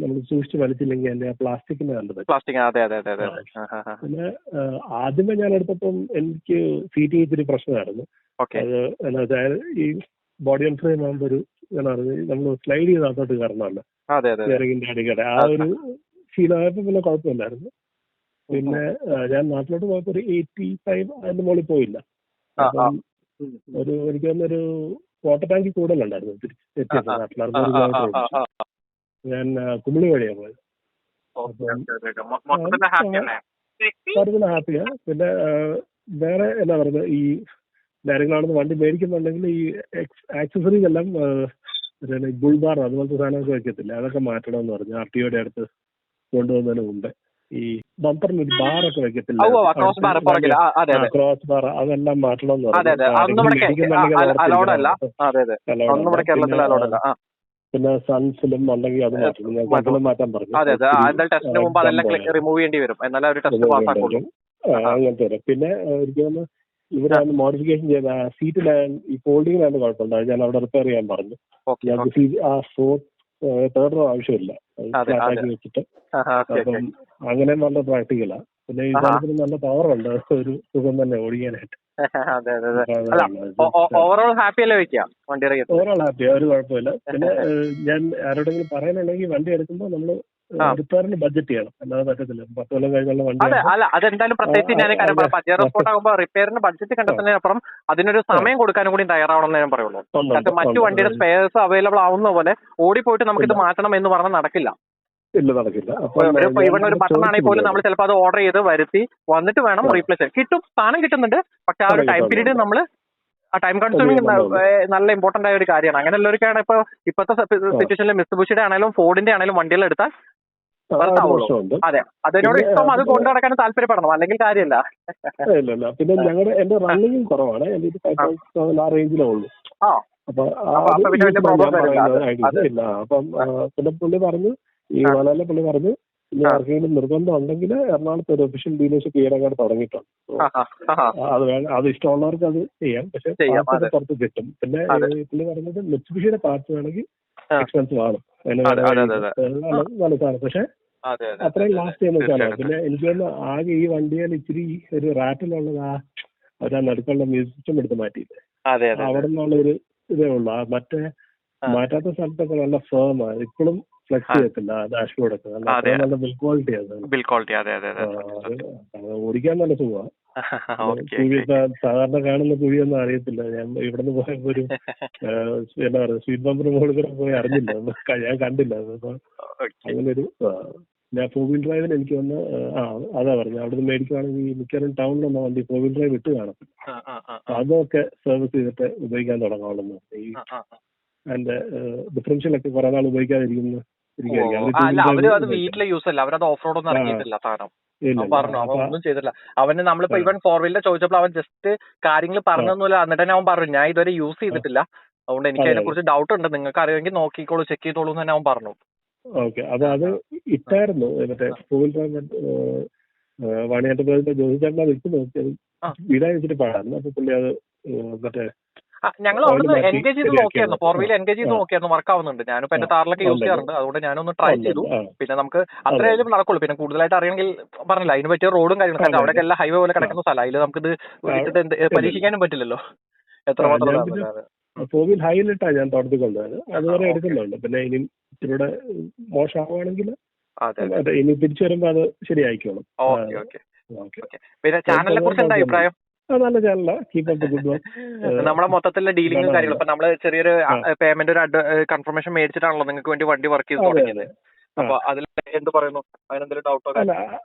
നമ്മൾ സൂക്ഷിച്ച് വലിച്ചില്ലെങ്കിൽ അതിന്റെ പ്ലാസ്റ്റിക്കിന്റെ നല്ലത്. പിന്നെ ആദ്യമേ ഞാൻ എടുത്തപ്പം എനിക്ക് സീറ്റിംഗ് ഇത്തിരി പ്രശ്നമായിരുന്നു. അത് എന്താ വെച്ചാൽ ഈ ബോഡി ഓൺ ഫ്രെയിം ആകുമ്പോൾ ഒരു നമ്മൾ സ്ലൈഡ് ചെയ്ത് അകത്തോട്ട് കയറണമല്ലോ, സ്റ്റിയറിംഗിന്റെ അടിക്കടെ ആ ഒരു ശീലമായപ്പോ പിന്നെ കുഴപ്പമില്ലായിരുന്നു. പിന്നെ ഞാൻ നാട്ടിലോട്ട് പോയപ്പോ ഒരു 85 അതിന്റെ മുകളിൽ പോയില്ല. അപ്പം എനിക്ക് തോന്നുന്നൊരു വാട്ടർ ടാങ്കിൽ കൂടുതലുണ്ടായിരുന്നു എത്തിയത് നാട്ടിൽ. ഞാൻ കുമിളി വഴിയാണ് പോയത്. അപ്പം ഹാപ്പിയാ. പിന്നെ വേറെ എന്നാ പറയുന്നത്, ഈ കാര്യങ്ങളാണെന്ന് വണ്ടി മേടിക്കുന്നുണ്ടെങ്കിൽ ഈ ആക്സസറീസ് എല്ലാം ബുൾബാർ അതുപോലത്തെ സാധനമൊക്കെ വെക്കത്തില്ല, അതൊക്കെ മാറ്റണമെന്ന് പറഞ്ഞു. RTOയുടെ അടുത്ത് കൊണ്ടുപോകുന്നതിന് മുമ്പ് ഈ ബമ്പറിന് ഒരു ബാറൊക്കെ വെക്കത്തില്ല, ക്രോസ് ബാർ, അതെല്ലാം മാറ്റണമെന്ന് പറഞ്ഞു. പിന്നെ സൺസിലും അല്ലെങ്കിൽ അത് മാറ്റണം, മാറ്റാൻ പറഞ്ഞു. അങ്ങനത്തെ വരും. പിന്നെ എനിക്ക് തോന്നുന്നു ഇവരാണ് മോഡിഫിക്കേഷൻ ചെയ്ത സീറ്റിലാണ് ഈ ഫോൾഡിങ്ങിലാണ് കുഴപ്പമുണ്ടായത്. ഞാൻ അവിടെ റിപ്പയർ ചെയ്യാൻ പറഞ്ഞു. ഞങ്ങൾക്ക് ആ തേർഡ് റോ ആവശ്യമില്ല, ഫ്ലാറ്റാക്കി വെച്ചിട്ട്. അപ്പം അങ്ങനെ നല്ല പ്രാക്ടിക്കലാ. പിന്നെ ഈ സാധനത്തിന് നല്ല പവറുണ്ട്, ഒരു സുഖം തന്നെ ഓടിക്കാനായിട്ട്. ഓവറോൾ ഹാപ്പി അല്ലേ വെക്കുക? ഓവറോൾ ഹാപ്പിയാ, ഒരു കുഴപ്പമില്ല. പിന്നെ ഞാൻ ആരോടെങ്കിലും പറയാനുണ്ടെങ്കിൽ വണ്ടി എടുക്കുമ്പോൾ നമ്മള് റിപ്പയറിന് ബഡ്ജറ്റ് ചെയ്യണം, അല്ലാതെ പറ്റത്തില്ല. 10 കൊല്ലം കഴിഞ്ഞുള്ള വണ്ടി. അല്ല അതെന്തായാലും പ്രത്യേകിച്ച് ഞാൻ പജേറോ സ്പോർട്ട് ആകുമ്പോൾ റിപ്പയറിന് ബഡ്ജറ്റ് കണ്ടെത്തുന്നതിനപ്പുറം അതിനൊരു സമയം കൊടുക്കാനും കൂടി തയ്യാറാവണമെന്ന് ഞാൻ പറയുള്ളൂ. മറ്റു വണ്ടിയുടെ സ്പെയർസ് അവൈലബിൾ ആവുന്ന പോലെ ഓടിപ്പോയിട്ട് നമുക്കിത് മാറ്റണം എന്ന് പറഞ്ഞാൽ നടക്കില്ല. ഇല്ല, നടക്കില്ല. ഇവിടെ ഒരു ബട്ടൺ ആണെങ്കിൽ പോലും നമ്മൾ ചിലപ്പോൾ അത് ഓർഡർ ചെയ്ത് വരുത്തി വന്നിട്ട് വേണം റീപ്ലേസ് ചെയ്യാൻ. കിട്ടും, സാധനം കിട്ടുന്നുണ്ട്. പക്ഷെ ആ ഒരു ടൈം പീരീഡ് നമ്മൾ ആ ടൈം കൺസ്യൂമിങ് നല്ല ഇമ്പോർട്ടന്റ് ആയ ഒരു കാര്യമാണ്. അങ്ങനെയുള്ളവർക്കാണ് ഇപ്പോഴത്തെ സിറ്റുവേഷനിൽ മിത്സുബിഷിയുടെ ആണെങ്കിലും ഫോർഡിന്റെ ആണെങ്കിലും വണ്ടികൾ എടുത്താൽ അതെ, അതിനോട് ഇഷ്ടം അത് കൊണ്ടു നടക്കാൻ താല്പര്യപ്പെടണം, അല്ലെങ്കിൽ കാര്യമില്ല. ഇല്ല, പിന്നെ എന്റെ റണ്ണിങ് കുറവാണ്, ആ റേഞ്ചിലേ ഉള്ളൂ. പിന്നെ പുള്ളി പറഞ്ഞു, ഈ മലയാള പുള്ളി പറഞ്ഞു, ഇനി ആർക്കെങ്കിലും നിർബന്ധം ഉണ്ടെങ്കിൽ എറണാകുളത്ത് ഒരു ഒഫീഷ്യൽ ഡീലർഷിപ്പ് ഈയിടെങ്ങാണ്ട് തുടങ്ങിയിട്ടുണ്ട്. അത് ഇഷ്ടമുള്ളവർക്ക് അത് ചെയ്യാം, പക്ഷെ പാർട്സ് പുറത്ത് കിട്ടും. പിന്നെ പുള്ളി പറഞ്ഞത് മിത്സുബിഷിയുടെ പാർട്സ് വേണമെങ്കിൽ എക്സ്പെൻസീവ് ആണ്, നല്ല സാധനം, പക്ഷെ അത്രയും ലാസ്റ്റ് ചെയ്യുന്ന സാധനമാണ്. പിന്നെ എനിക്ക് തോന്നുന്നു ആകെ ഈ വണ്ടിയിൽ ഇച്ചിരി ഒരു റാറ്റിലുള്ളത് അവരാ നടുക്കുള്ള മ്യൂസിക് സിസ്റ്റം എടുത്ത് മാറ്റിയില്ലേ, അവിടെ നിന്നുള്ള ഒരു ഇതേ ഉള്ളൂ. ആ മറ്റേ മാറ്റാത്ത സ്ഥലത്തൊക്കെ നല്ല ഫേമാണ്, ഇപ്പോഴും ഫ്ലെക്സ് ചെയ്യത്തില്ല ഡാഷ്ബോർഡൊക്കെ, നല്ല ബിൽ ക്വാളിറ്റി ഓടിക്കാൻ നല്ല സുഖമാണ്. സാധാരണ കാണുന്ന കുഴിയൊന്നും അറിയത്തില്ല. ഞാൻ ഇവിടുന്ന് പോയപ്പോ ഒരു എന്താ പറയുക, സ്വീറ്റ് ബമ്പർ മുകളിൽ കൂടെ പോയി അറിഞ്ഞില്ല, ഞാൻ കണ്ടില്ല. അങ്ങനൊരു ഞാൻ 4 വീൽ ഡ്രൈവിന് എനിക്ക് വന്ന് അതാ പറഞ്ഞു, അവിടുന്ന് മേടിക്കുവാണെങ്കിൽ മിക്കവാറും ടൗണിലൊന്നും വണ്ടി 4 വീൽ ഡ്രൈവ് വിട്ട് കാണത്തില്ല. അതൊക്കെ സർവീസ് ചെയ്തിട്ട് ഉപയോഗിക്കാൻ തുടങ്ങാവുള്ളൂ. ഈ അതിന്റെ ഡിഫറൻഷ്യലൊക്കെ കുറെ നാൾ ഉപയോഗിക്കാതിരിക്കുന്നു. വീട്ടിലെ യൂസ് അല്ല, അവരത് ഓഫ് റോഡ് ഒന്നും ഇറങ്ങിയിട്ടില്ല സാധനം. പറഞ്ഞു അവൻ ഒന്നും ചെയ്തില്ല. അവന് നമ്മളിപ്പോ ഇവൻ 4 വീലർ ചോദിച്ചപ്പോൾ അവൻ ജസ്റ്റ് കാര്യങ്ങൾ പറഞ്ഞൊന്നുമില്ല. എന്നിട്ട് തന്നെ അവൻ പറഞ്ഞു, ഞാൻ ഇതുവരെ യൂസ് ചെയ്തിട്ടില്ല, അതുകൊണ്ട് എനിക്ക് അതിനെ കുറിച്ച് ഡൗട്ട് ഉണ്ട്, നിങ്ങൾക്ക് അറിയുമെങ്കിൽ നോക്കിക്കോളൂ, ചെക്ക് ചെയ്തോളൂ എന്ന് തന്നെ അവൻ പറഞ്ഞു. ഓക്കെ, അപ്പൊ അത് ഇട്ടായിരുന്നു മറ്റേ വാണിയാട്ട് ജോലി ചേട്ടനാ വിട്ടു നോക്കിയത്, വീടാൻ വെച്ചിട്ട് പാടായിരുന്നു. അപ്പൊ പുള്ളി അത് മറ്റേ ഞങ്ങൾ അവിടുന്ന് എൻഗേജ് ചെയ്ത് നോക്കിയായിരുന്നു, 4 വീലർ എൻഗേജ് ചെയ്ത് നോക്കിയായിരുന്നു, വർക്ക് ആവുന്നുണ്ട്. ഞാനിപ്പോ എന്റെ കാറിലൊക്കെ യൂസ് ചെയ്യാറുണ്ട്, അതുകൊണ്ട് ഞാനൊന്ന് ട്രൈ ചെയ്തു. പിന്നെ നമുക്ക് അത്രയായാലും നടക്കുള്ളൂ. പിന്നെ കൂടുതലായിട്ട് അറിയണമെങ്കിൽ പറഞ്ഞില്ല, അതിന് പറ്റിയ റോഡും കാര്യങ്ങളും അവിടെ എല്ലാം ഹൈവേ പോലെ കിടക്കുന്ന സ്ഥലം, അതിൽ നമുക്കിത് പരീക്ഷിക്കാനും പറ്റില്ലല്ലോ എത്രമാത്രം. 4 വീൽ ഹൈലിട്ടാ ഞാൻ തോട്ടത്തിൽ കൊണ്ടുപോയത്, അതുവരെ എടുക്കുന്നുണ്ട്. പിന്നെ ഇനി ഇച്ചിരൂടെ മോശമാവുകയാണെങ്കിൽ ഇനി തിരിച്ചു വരുമ്പോ അത് ശരിയായിക്കോളും. പിന്നെ ചാനലിനെ കുറിച്ച് എന്താ അഭിപ്രായം? നല്ല ചാനലാ, keep up the good work. നമ്മുടെ മൊത്തത്തിലുള്ള ഡീലിംഗും കാര്യങ്ങളും ഇപ്പൊ നമ്മള് ചെറിയൊരു പേയ്മെന്റ് ഒരു കൺഫർമേഷൻ മേടിച്ചിട്ടാണല്ലോ നിങ്ങൾക്ക് വേണ്ടി വണ്ടി വർക്ക് ചെയ്ത് തുടങ്ങിയത്. അപ്പൊ അതിൽ എന്ത് പറയുന്നു? അതിനെന്തെങ്കിലും ഡൗട്ടോ? അല്ല,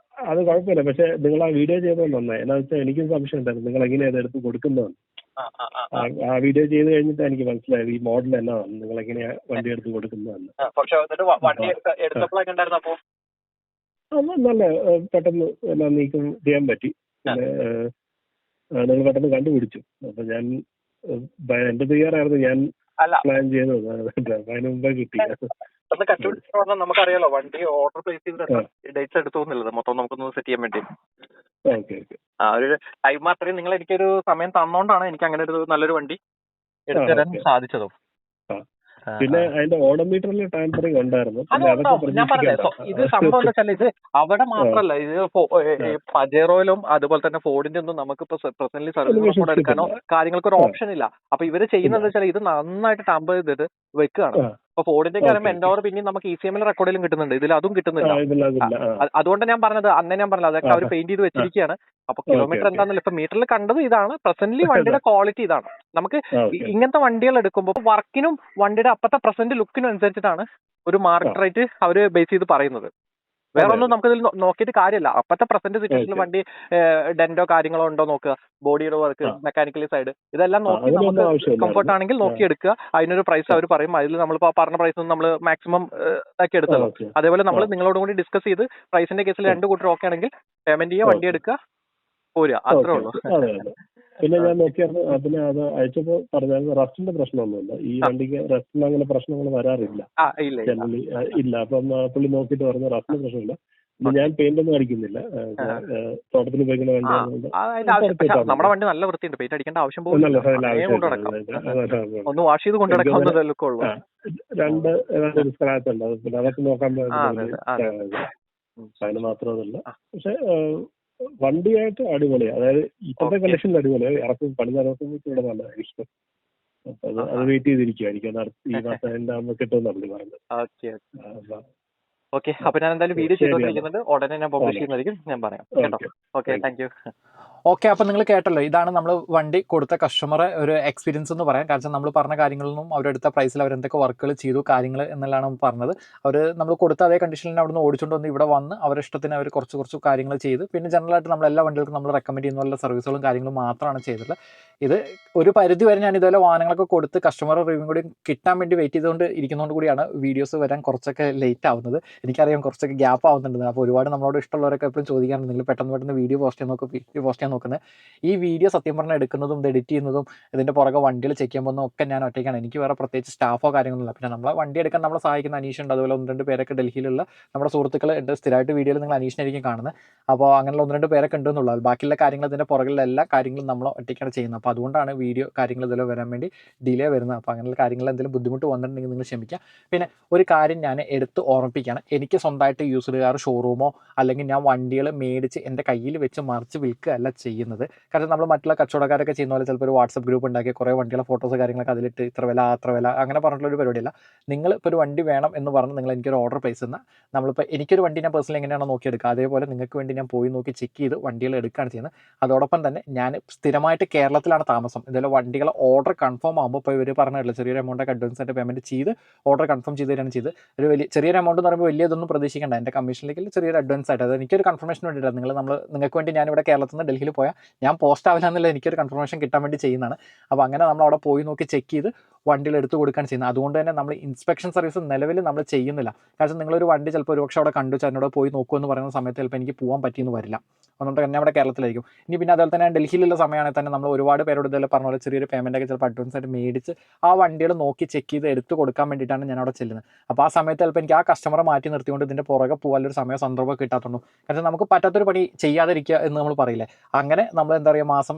അത് കുഴപ്പമില്ല. പക്ഷെ നിങ്ങൾ ആ വീഡിയോ ചെയ്തത് നന്നായി. എന്നാ വെച്ചാൽ എനിക്കും സംശയം ഉണ്ടായിരുന്നു നിങ്ങൾ എങ്ങനെയാണ് എടുത്ത് കൊടുക്കുന്നതെന്ന്. ആ വീഡിയോ ചെയ്ത് കഴിഞ്ഞിട്ട് എനിക്ക് മനസ്സിലായത് ഈ മോഡൽ എന്നാണ്, നിങ്ങൾ എങ്ങനെയാ വണ്ടി എടുത്ത് കൊടുക്കുന്നതെന്ന്. നല്ല പെട്ടെന്ന് എല്ലാം നീക്കം ചെയ്യാൻ പറ്റി. പിന്നെ നിങ്ങൾ പെട്ടെന്ന് കണ്ടുപിടിച്ചു. അപ്പൊ ഞാൻ എന്റെ തയ്യാറായിരുന്നു, ഞാൻ പ്ലാൻ ചെയ്തത് അതിന് മുമ്പേ കിട്ടി. നമുക്കറിയാലോ വണ്ടി ഓർഡർ പ്ലേസ് ചെയ്തിട്ട് ഡേറ്റ്സ് എടുത്തോന്നുള്ളത് മൊത്തം നമുക്കൊന്ന് സെറ്റ് ചെയ്യാൻ വേണ്ടി. ആ ഒരു ടൈം അത്രയും നിങ്ങൾ എനിക്കൊരു സമയം തന്നോണ്ടാണ് എനിക്ക് അങ്ങനെ ഒരു നല്ലൊരു വണ്ടി എടുത്തു തരാൻ സാധിച്ചതും. പിന്നെ അതിന്റെ ഓഡോമീറ്ററിൽ ടാമ്പറിംഗ് ഉണ്ടായിരുന്നു. ഞാൻ പറഞ്ഞത് ഇത് സംഭവം എന്താ വെച്ചാൽ ഇത് അവിടെ മാത്രമല്ല, ഇത് പജേറോയിലും അതുപോലെ തന്നെ ഫോർഡിന്റെ ഒന്നും നമുക്കിപ്പോ പ്രസന്റ്ലി സർവീസ് റെക്കോർഡ് എടുക്കാനോ കാര്യങ്ങൾക്ക് ഒരു ഓപ്ഷൻ ഇല്ല. അപ്പൊ ഇവര് ചെയ്യുന്നത് വെച്ചാൽ ഇത് നന്നായിട്ട് ടാമ്പർ ചെയ്തിട്ട് വെക്കുകയാണ്. ഇപ്പൊ ഫോർഡിന്റെ കാര്യം എൻഡോർ പിന്നെയും നമുക്ക് ECML റെക്കോർഡിലും കിട്ടുന്നുണ്ട്, ഇതിൽ അതും കിട്ടുന്നില്ല. അതുകൊണ്ട് ഞാൻ പറഞ്ഞത് അന്നേ ഞാൻ പറഞ്ഞത് അതൊക്കെ അവർ പെയിന്റ് ചെയ്ത് വെച്ചിരിക്കുകയാണ്. അപ്പൊ കിലോമീറ്റർ എന്താണെന്നില്ല, ഇപ്പൊ മീറ്ററിൽ കണ്ടത് ഇതാണ്. പ്രസന്റ്ലി വണ്ടിയുടെ ക്വാളിറ്റി ഇതാണ്. നമുക്ക് ഇങ്ങനത്തെ വണ്ടികൾ എടുക്കുമ്പോൾ വർക്കിനും വണ്ടിയുടെ അപ്പത്തെ പ്രസന്റ് ലുക്കിനും അനുസരിച്ചിട്ടാണ് ഒരു മാർക്കറ്റ് റേറ്റ് അവര് ബേസ് ചെയ്ത് പറയുന്നത്. വേറെ ഒന്നും നമുക്കിതിൽ നോക്കിയിട്ട് കാര്യമില്ല. അപ്പത്തെ പ്രസന്റ് സിറ്റുവേഷനിൽ വണ്ടി ഡെന്റോ കാര്യങ്ങളോ ഉണ്ടോ നോക്കുക, ബോഡിയുടെ വർക്ക്, മെക്കാനിക്കലി സൈഡ്, ഇതെല്ലാം നോക്കി നമുക്ക് കംഫർട്ട് ആണെങ്കിൽ നോക്കിയെടുക്കുക. അതിനൊരു പ്രൈസ് അവർ പറയും, അതിൽ നമ്മളിപ്പോൾ പറഞ്ഞ പ്രൈസ് നമ്മൾ മാക്സിമം ആക്കി എടുത്തല്ലോ. അതേപോലെ നമ്മൾ നിങ്ങളോടും കൂടി ഡിസ്കസ് ചെയ്ത് പ്രൈസിന്റെ കേസിൽ 2 കൂട്ടർ ഓക്കെ ആണെങ്കിൽ പേയ്മെന്റ് ചെയ്യുക, വണ്ടി എടുക്കുക, പോരുക, അത്രേ ഉള്ളൂ. പിന്നെ ഞാൻ നോക്കിയായിരുന്നു, പിന്നെ അത് അയച്ചപ്പോ പറഞ്ഞായിരുന്നു റസ്റ്റിന്റെ പ്രശ്നമൊന്നുമില്ല, ഈ വണ്ടിക്ക് റസ്റ്റിന് അങ്ങനെ പ്രശ്നങ്ങൾ വരാറില്ല ജനറലി ഇല്ല. അപ്പം പുള്ളി നോക്കിയിട്ട് പറഞ്ഞു റസ്റ്റിന് പ്രശ്നമില്ല, ഞാൻ പെയിന്റ് ഒന്നും അടിക്കുന്നില്ല. തോട്ടത്തിൽ ഉപയോഗിക്കുന്ന വണ്ടി ആയതുകൊണ്ട് പക്ഷെ നമ്മുടെ വണ്ടി നല്ല വൃത്തിയുണ്ട്, പെയിന്റ് അടിക്കേണ്ട ആവശ്യം പോലും ഇല്ല. അങ്ങനെ കൊണ്ടുനടക്കാം. ഒന്ന് വാഷ് ചെയ്ത് കൊണ്ടുനടക്കാവുന്നതേ ഉള്ളൂ. രണ്ട് സ്ക്രാച്ച് ഉണ്ട്, അത് പിന്നെ അതൊക്കെ നോക്കാൻ അതിന് മാത്രമല്ല. പക്ഷെ വണ്ടിയായിട്ട് അടിപൊളിയാണ്. അതായത് ഇപ്പോഴത്തെ കണ്ടീഷനിൽ അടിപൊളിയാണ്. ഇറക്കും പണി നടക്കുമ്പോൾ ഇവിടെ നല്ലതാണ് ഇഷ്ടം. അപ്പൊ അത് വെയിറ്റ് ചെയ്തിരിക്കുക. എനിക്ക് ഈ മാസം എൻ്റെ ആകുമ്പോൾ കിട്ടുമെന്നാണ് പുള്ളി പറഞ്ഞത്. ഓക്കെ, അപ്പൊ ഞാൻ എന്തായാലും വീഡിയോ ചെയ്തുകൊണ്ടിരിക്കുന്നുണ്ട്, ഉടനെ ഞാൻ പബ്ലിഷ് ചെയ്യുന്നതായിരിക്കും, ഞാൻ പറയാം കേട്ടോ. Okay, thank you. ഓക്കെ, അപ്പോൾ നിങ്ങൾ കേട്ടല്ലോ, ഇതാണ് നമ്മൾ വണ്ടി കൊടുത്ത കസ്റ്റമറെ ഒരു എക്സ്പീരിയൻസ് എന്ന് പറയാം. കാരണം നമ്മൾ പറഞ്ഞ കാര്യങ്ങളിലും അവരെടുത്ത പ്രൈസിൽ അവരെന്തൊക്കെ വർക്കുകൾ ചെയ്തു കാര്യങ്ങൾ എന്നുള്ളതാണ് പറഞ്ഞത്. അവർ നമ്മൾ കൊടുത്ത അതേ കണ്ടീഷനിൽ അവിടെ നിന്ന് ഓടിച്ചുകൊണ്ട് വന്ന് ഇവിടെ വന്ന് അവരുടെ ഇഷ്ടത്തിന് അവർ കുറച്ച് കാര്യങ്ങൾ ചെയ്ത്, പിന്നെ ജനറലായിട്ട് നമ്മൾ എല്ലാ വണ്ടികൾക്കും നമ്മൾ റെക്കമെൻഡ് ചെയ്യുന്ന പോലെ സർവീസുകളും കാര്യങ്ങളും മാത്രമാണ് ചെയ്തിട്ടുള്ളത്. ഇത് ഒരു പരിധി വരെ ഞാൻ ഇതുപോലെ വാഹനങ്ങളൊക്കെ കൊടുത്ത് കസ്റ്റമർ റിവ്യൂ കൂടി കിട്ടാൻ വേണ്ടി വെയിറ്റ് ചെയ്തുകൊണ്ട് ഇരിക്കുന്നതുകൊണ്ട് കൂടിയാണ് വീഡിയോസ് വരാൻ കുറച്ചൊക്കെ ലേറ്റ് ആവുന്നത്. എനിക്കറിയാം കുറച്ചൊക്കെ ഗ്യാപ്പ് ആവുന്നുണ്ട്. അപ്പോൾ ഒരുപാട് നമ്മളോട് ഇഷ്ടമുള്ളവരൊക്കെ എപ്പോഴും ചോദിക്കാറുണ്ട്, നിങ്ങൾ പെട്ടെന്ന് വീഡിയോ പോസ്റ്റ് ചെയ്യാൻ നോക്കുന്നത്. ഈ വീഡിയോ സത്യം പറഞ്ഞാൽ എടുക്കുന്നതും ഇത് എഡിറ്റ് ചെയ്യുന്നതും ഇതിൻ്റെ പുറകെ വണ്ടികൾ ചെക്ക് ചെയ്യാൻ പോകുന്നതും ഒക്കെ ഞാൻ ഒറ്റയ്ക്കാണ്. എനിക്ക് വേറെ പ്രത്യേകിച്ച് സ്റ്റാഫോ കാര്യങ്ങളൊന്നുമില്ല. പിന്നെ നമ്മളെ വണ്ടി എടുക്കാൻ നമ്മളെ സഹായിക്കുന്ന അനീഷുണ്ട്, അതുപോലെ 1-2 പേരൊക്കെ ഡൽഹിയിലുള്ള നമ്മുടെ സുഹൃത്തുക്കൾ ഉണ്ട്. സ്ഥിരമായിട്ട് വീഡിയോയിൽ നിങ്ങൾ അനീഷിനായിരിക്കും കാണുന്നത്. അപ്പോൾ അങ്ങനെയുള്ള 1-2 പേരൊക്കെ ഉണ്ടെന്നുള്ളത്. ബാക്കിയുള്ള കാര്യങ്ങൾ ഇതിൻ്റെ പുറകിലുള്ള എല്ലാ കാര്യങ്ങളും നമ്മൾ ഒറ്റയ്ക്കാണ് ചെയ്യുന്നത്. അപ്പോൾ അതുകൊണ്ടാണ് വീഡിയോ കാര്യങ്ങൾ ഇതിൽ വരാൻ വേണ്ടി ഡിലേ വരുന്നത്. അപ്പോൾ അങ്ങനെയുള്ള കാര്യങ്ങൾ എന്തെങ്കിലും ബുദ്ധിമുട്ട് വന്നിട്ടുണ്ടെങ്കിൽ നിങ്ങൾ ക്ഷമിക്കുക. പിന്നെ ഒരു കാര്യം ഞാൻ എടുത്ത് ഓർമ്മിപ്പിക്കുകയാണ്, എനിക്ക് സ്വന്തമായിട്ട് യൂസ്ഡ് കാർ ഷോറൂമോ അല്ലെങ്കിൽ ഞാൻ വണ്ടികൾ മേടിച്ച് എൻ്റെ കയ്യിൽ വെച്ച് മറിച്ച് വിൽക്കുകയല്ല ചെയ്യുന്നത്. കാരണം നമ്മൾ മറ്റുള്ള കച്ചവടക്കാരൊക്കെ ചെയ്യുന്ന പോലെ ചിലപ്പോൾ ഒരു വാട്സപ്പ് ഗ്രൂപ്പ് ഉണ്ടാക്കി കുറേ വണ്ടികളെ ഫോട്ടോസ് കാര്യങ്ങളൊക്കെ അതിലിട്ട് ഇത്ര വില അത്ര വില അങ്ങനെ പറഞ്ഞിട്ടുള്ളൊരു പരിപാടിയല്ല. നിങ്ങൾ ഇപ്പോൾ ഒരു വണ്ടി വേണം എന്ന് പറഞ്ഞ് നിങ്ങൾ എനിക്കൊരു ഓർഡർ പ്ലേസ് ചെയ്യുന്ന, നമ്മളിപ്പോൾ എനിക്കൊരു വണ്ടി ഞാൻ പേഴ്സണലി എങ്ങനെയാണോ നോക്കിയെടുക്കുക, അതേപോലെ നിങ്ങൾക്ക് വേണ്ടി ഞാൻ പോയി നോക്കി ചെക്ക് ചെയ്ത് വണ്ടികൾ എടുക്കുകയാണ് ചെയ്യുന്നത്. അതോടൊപ്പം തന്നെ ഞാൻ സ്ഥിരമായിട്ട് കേരളത്തിലാണ് താമസം. ഇതുപോലെ വണ്ടികൾ ഓർഡർ കൺഫേം ആകുമ്പോൾ ഇപ്പോൾ ഇവർ പറഞ്ഞിട്ടില്ല, ചെറിയൊരു എമൗണ്ടൊക്കെ അഡ്വാൻസായിട്ട് പേയ്മെൻറ്റ് ചെയ്ത് ഓർഡർ കൺഫേം ചെയ്ത് തരാണ് ചെയ്ത്. ഒരു ചെറിയൊരു എമൗണ്ട് എന്ന് പറയുമ്പോൾ വലിയ ഇതൊന്നും പ്രതീക്ഷിക്കേണ്ട. എൻ്റെ കമ്മീഷനിലേക്ക് ചെറിയൊരു അഡ്വാൻസ് ആയിട്ട്, അത് എനിക്കൊരു കൺഫർമേഷൻ വേണ്ടിയിട്ടാണ്. നിങ്ങൾക്ക് വേണ്ടി ഞാനിവിടെ കേരളത്തിൽ നിന്ന് ഡൽഹിയിൽ പോയാൽ ഞാൻ പോസ്റ്റ് ആവില്ല എന്നുള്ള എനിക്കൊരു കൺഫർമേഷൻ കിട്ടാൻ വേണ്ടി ചെയ്യുന്നതാണ്. അപ്പോൾ അങ്ങനെ നമ്മൾ അവിടെ പോയി നോക്കി ചെക്ക് ചെയ്ത് വണ്ടികൾ എടുത്തു കൊടുക്കാൻ ചെയ്യുന്നത്. അതുകൊണ്ട് തന്നെ നമ്മൾ ഇൻസ്പെക്ഷൻ സർവീസ് നിലവിൽ നമ്മൾ ചെയ്യുന്നില്ല. കാരണം നിങ്ങളൊരു വണ്ടി ചിലപ്പോൾ ഒരുപക്ഷെ അവിടെ കണ്ടു എന്നോട് പോയി നോക്കുമെന്ന് പറയുന്ന സമയത്ത് ചിലപ്പോൾ എനിക്ക് പോകാൻ പറ്റിയെന്ന് വരില്ല. അതുകൊണ്ട് തന്നെ അവിടെ കേരളത്തിലായിരിക്കും. ഇനി പിന്നെ അതുപോലെ തന്നെ ഡൽഹിയിലുള്ള സമയമാണെങ്കിൽ തന്നെ നമ്മൾ ഒരുപാട് പേരോട് ഇതുപോലെ പറഞ്ഞ പോലെ ചെറിയൊരു പേയ്മെൻറ്റൊക്കെ ചിലപ്പോൾ അഡ്വാൻസ് ആയിട്ട് മേടിച്ച് ആ വണ്ടികൾ നോക്കി ചെക്ക് ചെയ്ത് എടുത്ത് കൊടുക്കാൻ വേണ്ടിയിട്ടാണ് ഞാൻ അവിടെ ചെല്ലുന്നത്. അപ്പോൾ ആ സമയത്ത് ചിലപ്പോൾ എനിക്ക് ആ കസ്റ്റമറെ മാറ്റി നിർത്തിക്കൊണ്ട് ഇതിൻ്റെ പുറകെ പോകാനൊരു സമയം സന്ദർഭം കിട്ടാത്തുള്ളൂ. കാരണം നമുക്ക് പറ്റാത്തൊരു പണി ചെയ്യാതിരിക്കുക എന്ന് നമ്മൾ പറയില്ലേ, അങ്ങനെ നമ്മൾ എന്താ പറയുക മാസം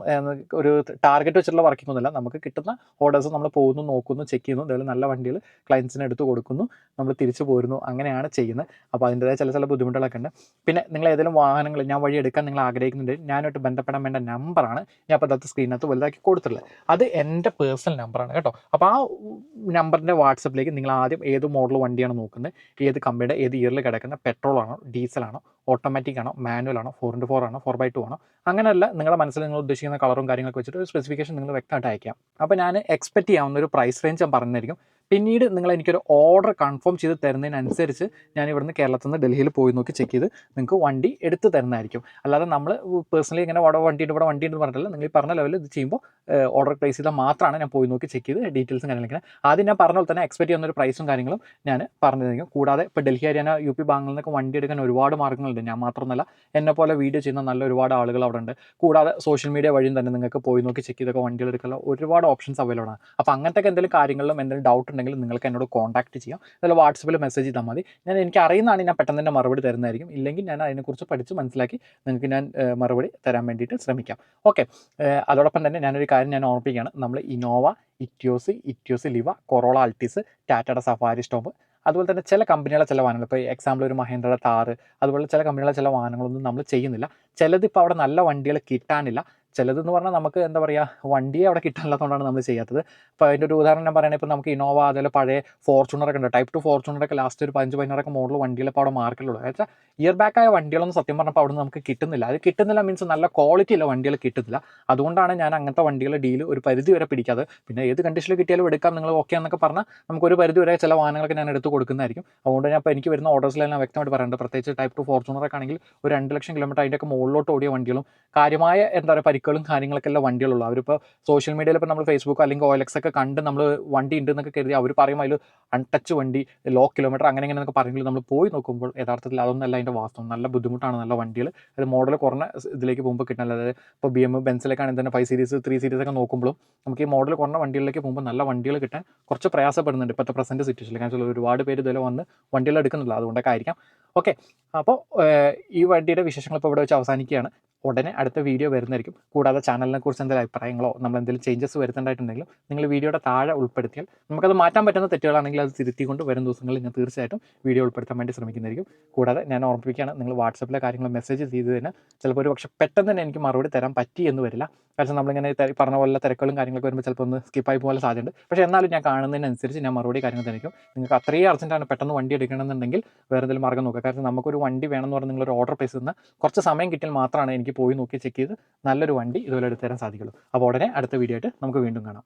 ഒരു ടാർഗറ്റ് വെച്ചിട്ടുള്ള വർക്കിംഗ് ഒന്നുമില്ല. നമുക്ക് കിട്ടുന്ന ഓർഡേഴ്സ് നമ്മൾ പോകുന്നു, നോക്കുന്നു, ചെക്ക് ചെയ്യുന്നു, അതേപോലെ നല്ല വണ്ടികൾ ക്ലയൻസിന് എടുത്ത് കൊടുക്കുന്നു, നമ്മൾ തിരിച്ചു പോരുന്നു, അങ്ങനെയാണ് ചെയ്യുന്നത്. അപ്പോൾ അതിൻ്റെതായ ചില ബുദ്ധിമുട്ടുകളൊക്കെ ഉണ്ട്. പിന്നെ നിങ്ങൾ ഏതെങ്കിലും വാഹനങ്ങൾ ഞാൻ വഴി എടുക്കാൻ നിങ്ങൾ ആഗ്രഹിക്കുന്നുണ്ട്, ഞാനായിട്ട് ബന്ധപ്പെടാൻ വേണ്ട നമ്പറാണ് ഞാൻ അപ്പോൾ അകത്ത് സ്ക്രീനകത്ത് വലുതാക്കി കൊടുത്തിട്ടുള്ളത്. അത് എൻ്റെ പേഴ്സണൽ നമ്പറാണ് കേട്ടോ. അപ്പോൾ ആ നമ്പറിൻ്റെ വാട്സപ്പിലേക്ക് നിങ്ങൾ ആദ്യം ഏത് മോഡൽ വണ്ടിയാണ് നോക്കുന്നത്, ഏത് കമ്പനിയുടെ ഏത് ഇയറിൽ കിടക്കുന്ന, പെട്രോളാണോ ഡീസലാണോ ഓട്ടോമാറ്റിക് ആണോ മാനുവൽ ആണോ 4x4 ആണോ 4x2 ആണോ, അങ്ങനെയല്ല നിങ്ങളുടെ മനസ്സിൽ നിങ്ങൾ ഉദ്ദേശിക്കുന്ന കളറും കാര്യങ്ങളൊക്കെ വെച്ചിട്ട് ഒരു സ്പെസിഫിക്കേഷൻ നിങ്ങൾ വ്യക്തമായിട്ട് അയക്കാം. അപ്പോൾ ഞാൻ എക്സ്പെക്ട് ചെയ്യാവുന്ന ഒരു പ്രൈസ് റേഞ്ച് ഞാൻ പറഞ്ഞിരിക്കും. പിന്നീട് നിങ്ങൾ എനിക്കൊരു ഓർഡർ കൺഫേം ചെയ്ത് തരുന്നതിനനുസരിച്ച് ഞാൻ ഇവിടുന്ന് കേരളത്തിൽ നിന്ന് ഡൽഹിയിൽ പോയി നോക്കി ചെക്ക് ചെയ്ത് നിങ്ങൾക്ക് വണ്ടി എടുത്ത് തരുന്നതായിരിക്കും. അല്ലാതെ നമ്മൾ പേഴ്സണലി ഇങ്ങനെ ഇവിടെ വണ്ടി ഉണ്ട് പറഞ്ഞിട്ടില്ല. നിങ്ങൾ ഈ പറഞ്ഞ ലെവലിൽ ഇത് ചെയ്യുമ്പോൾ ഓർഡർ പ്ലേസ് ചെയ്താൽ മാത്രമാണ് ഞാൻ പോയി നോക്കി ചെക്ക് ചെയ്ത് ഡീറ്റെയിൽസും കാര്യങ്ങളൊക്കെ ആദ്യം ഞാൻ പറഞ്ഞ പോലെ തന്നെ എക്സ്പെക്ട് ചെയ്യുന്ന ഒരു പ്രൈസും കാര്യങ്ങളും ഞാൻ പറഞ്ഞിരിക്കും. കൂടാതെ ഇപ്പോൾ ഡൽഹി ഹരിയാന UP ഭാഗങ്ങളിൽ നിന്നൊക്കെ വണ്ടി എടുക്കാൻ ഒരുപാട് മാർഗ്ഗങ്ങളുണ്ട്. ഞാൻ മാത്രമല്ല, എന്നെപ്പോലെ വീഡിയോ ചെയ്യുന്ന നല്ല ഒരുപാട് ആളുകൾ അവിടെ ഉണ്ട്. കൂടാതെ സോഷ്യൽ മീഡിയ വഴിയും തന്നെ നിങ്ങൾക്ക് പോയി നോക്കി ചെക്ക് ചെയ്തൊക്കെ വണ്ടികൾ എടുക്കാനുള്ള ഒരുപാട് ഓപ്ഷൻസ് അവൈലബിൾ ആണ്. അപ്പോൾ അങ്ങനത്തെ എന്തെങ്കിലും കാര്യങ്ങളിലും എന്തെങ്കിലും ഡൗട്ട് ഉണ്ടെങ്കിൽ നിങ്ങൾക്ക് എന്നോട് കോൺടാക്ട് ചെയ്യാം. അതുപോലെ വാട്സപ്പിൽ മെസ്സേജ് ചെയ്താൽ മതി. എനിക്ക് അറിയുന്നതാണ് ഞാൻ പെട്ടെന്ന് തന്നെ മറുപടി തരുന്നതായിരിക്കും. ഇല്ലെങ്കിൽ ഞാൻ അതിനെക്കുറിച്ച് പഠിച്ച് മനസ്സിലാക്കി നിങ്ങൾക്ക് ഞാൻ മറുപടി തരാൻ വേണ്ടിയിട്ട് ശ്രമിക്കാം. ഓക്കെ, അതോടൊപ്പം തന്നെ ഞാനൊരു കാര്യം ഞാൻ ഓർമ്മിപ്പിക്കുകയാണ്. നമ്മൾ ഇന്നോവ, ഇറ്റിയോസ് ലിവ, കൊറോള അൾട്ടിസ്, ടാറ്റയുടെ സഫാരി സ്റ്റോം, അതുപോലെ തന്നെ ചില കമ്പനികളെ ചില വാഹനങ്ങൾ, ഇപ്പോൾ എക്സാമ്പിൾ ഒരു മഹേന്ദ്രയുടെ താർ, അതുപോലെ ചില കമ്പനികളെ ചില വാഹനങ്ങളൊന്നും നമ്മൾ ചെയ്യുന്നില്ല. ചിലത് ഇപ്പോൾ അവിടെ നല്ല വണ്ടികൾ കിട്ടാനില്ല. ചിലതെന്ന് പറഞ്ഞാൽ നമുക്ക് എന്താ പറയുക, വണ്ടിയെ അവിടെ കിട്ടാനില്ലാത്തതുകൊണ്ടാണ് നമ്മൾ ചെയ്യാത്തത്. അപ്പോൾ അതിൻ്റെ ഒരു ഉദാഹരണം ഞാൻ പറയുകയാണെങ്കിൽ ഇപ്പോൾ നമുക്ക് ഇന്നോവ, അതുപോലെ പഴയ ഫോർച്യൂണറൊക്കെ ഉണ്ട്, Type 2 ഫോർച്യൂണറൊക്കെ ലാസ്റ്റ് ഒരു 15-16 മോഡൽ വണ്ടികൾ ഇപ്പോൾ അവിടെ മാർക്കറ്റിലുള്ളൂ. വെച്ചാൽ ഇയർ ബാക്കായ വണ്ടികളൊന്നും സത്യം പറഞ്ഞപ്പോൾ അവിടെ നമുക്ക് കിട്ടുന്നില്ല. അത് കിട്ടുന്നില്ല മീൻസ് നല്ല ക്വാളിറ്റി ഉള്ള വണ്ടികൾ കിട്ടുന്നില്ല. അതുകൊണ്ടാണ് ഞാൻ അങ്ങനത്തെ വണ്ടികൾ ഡീല് ഒരു പരിധി വരെ പിടിക്കാതെ, പിന്നെ ഏത് കണ്ടീഷനിൽ കിട്ടിയാലും എടുക്കാം നിങ്ങൾ ഓക്കെ എന്നൊക്കെ പറഞ്ഞാൽ നമുക്കൊരു പരിധി വരെ ചില വാഹനങ്ങളൊക്കെ ഞാൻ എടുത്ത് കൊടുക്കുന്നതായിരിക്കും. അതുകൊണ്ട് ഞാൻ ഇപ്പോൾ എനിക്ക് വരുന്ന ഓർഡേഴ്സിലെല്ലാം വ്യക്തമായിട്ട് പറയുന്നുണ്ട്. പ്രത്യേകിച്ച് Type 2 ഫോർച്യൂണറൊക്കെ ആണെങ്കിൽ ഒരു 2 ലക്ഷം കിലോമീറ്റർ അതിൻ്റെയൊക്കെ മുകളിലോട്ട് ഓടിയ വണ്ടികളും കാര്യമായ എന്താ പറയുക പരിക്കുകളും കാര്യങ്ങളൊക്കെ ഉള്ള വണ്ടികളുള്ളൂ. അവരിപ്പോൾ സോഷ്യൽ മീഡിയയിൽ ഇപ്പോൾ നമ്മൾ ഫേസ്ബുക്ക് അല്ലെങ്കിൽ OLX ഒക്കെ കണ്ട് നമ്മൾ വണ്ടി ഉണ്ട് എന്നൊക്കെ കരുതി അവർ പറയും അതിൽ അൺടച്ച് വണ്ടി, ലോ കിലോമീറ്റർ അങ്ങനെ എന്നൊക്കെ പറയുമെങ്കിൽ നമ്മൾ പോയി നോക്കുമ്പോൾ യഥാർത്ഥത്തിൽ അതൊന്നല്ല അതിൻ്റെ വാസ്തവം. നല്ല ബുദ്ധിമുട്ടാണ് നല്ല വണ്ടികൾ. അത് മോഡൽ കുറഞ്ഞ ഇതിലേക്ക് പോകുമ്പോൾ കിട്ടുന്നില്ല. അതായത് ഇപ്പോൾ BMW, ബെൻസിലേക്കാണെങ്കിൽ തന്നെ 5 സീരീസ് 3 സീരീസ് ഒക്കെ നോക്കുമ്പോഴും നമുക്ക് ഈ മോഡൽ കുറഞ്ഞ വണ്ടികളിലേക്ക് പോകുമ്പോൾ നല്ല വണ്ടികൾ കിട്ടാൻ കുറച്ച് പ്രയാസപ്പെടുന്നുണ്ട് ഇപ്പോഴത്തെ പ്രസൻറ്റ് സിറ്റുവേഷനിൽ. കാരണം ഒരുപാട് പേര് ഇതുപോലെ വന്ന് വണ്ടികൾ എടുക്കുന്നില്ല. അതുകൊണ്ടൊക്കെ ആയിരിക്കാം. ഓക്കെ, അപ്പോൾ ഈ വണ്ടിയുടെ വിശേഷങ്ങൾ ഇപ്പോൾ ഇവിടെ വെച്ച് അവസാനിക്കുകയാണ്. ഉടനെ അടുത്ത വീഡിയോ വരുന്നതായിരിക്കും. കൂടാതെ ചാനലിനെ കുറിച്ച് എന്തെങ്കിലും അഭിപ്രായങ്ങളോ നമ്മൾ എന്തെങ്കിലും ചേഞ്ചസ് വരുത്തേണ്ടതായിട്ടുണ്ടെങ്കിലും നിങ്ങൾ വീഡിയോയുടെ താഴെ ഉൾപ്പെടുത്തിയാൽ നമുക്കത് മാറ്റാൻ പറ്റുന്ന തെറ്റുകളാണെങ്കിൽ അത് തിരുത്തിക്കൊണ്ട് വരും ദിവസങ്ങളിൽ ഞാൻ തീർച്ചയായിട്ടും വീഡിയോ ഉൾപ്പെടുത്താൻ വേണ്ടി ശ്രമിക്കുന്നതായിരിക്കും. കൂടാതെ ഞാൻ ഓർമ്മിപ്പിക്കുകയാണ്, നിങ്ങൾ വാട്സപ്പിലെ കാര്യങ്ങൾ മെസ്സേജ് ചെയ്ത് തന്നെ ചിലപ്പോൾ ഒരു പക്ഷേ പെട്ടെന്ന് തന്നെ എനിക്ക് മറുപടി തരാൻ പറ്റി എന്ന് വരില്ല. കാരണം നമ്മളിങ്ങനെ പറഞ്ഞ പോലെ തിരക്കുകളും കാര്യങ്ങളൊക്കെ വരുമ്പോൾ ചിലപ്പോൾ ഒന്ന് സ്കിപ്പായി പോലെ സാധ്യതയുണ്ട്. പക്ഷേ എന്നാലും ഞാൻ കാണുന്നതിനനുസരിച്ച് ഞാൻ മറുപടി കാര്യങ്ങൾ തന്നിരിക്കും. നിങ്ങൾക്ക് അത്രയും അർജൻറ്റാണ് പെട്ടെന്ന് വണ്ടി എടുക്കണമെന്നുണ്ടെങ്കിൽ വേറെ എന്തെങ്കിലും മാർഗ്ഗം നോക്കുക. കാരണം നമുക്കൊരു വണ്ടി വേണമെന്ന് പറഞ്ഞാൽ നിങ്ങളൊരു ഓർഡർ പ്ലേസ് ചെയ്യുന്ന കുറച്ച് സമയം കിട്ടിയാൽ മാത്രമാണ് എനിക്ക് പോയി നോക്കി ചെക്ക് ചെയ്ത് നല്ലൊരു വണ്ടി ഇതുപോലെ എടുത്തു തരാൻ സാധിക്കുള്ളൂ. അപ്പോൾ ഉടനെ അടുത്ത വീഡിയോ ആയിട്ട് നമുക്ക് വീണ്ടും കാണാം.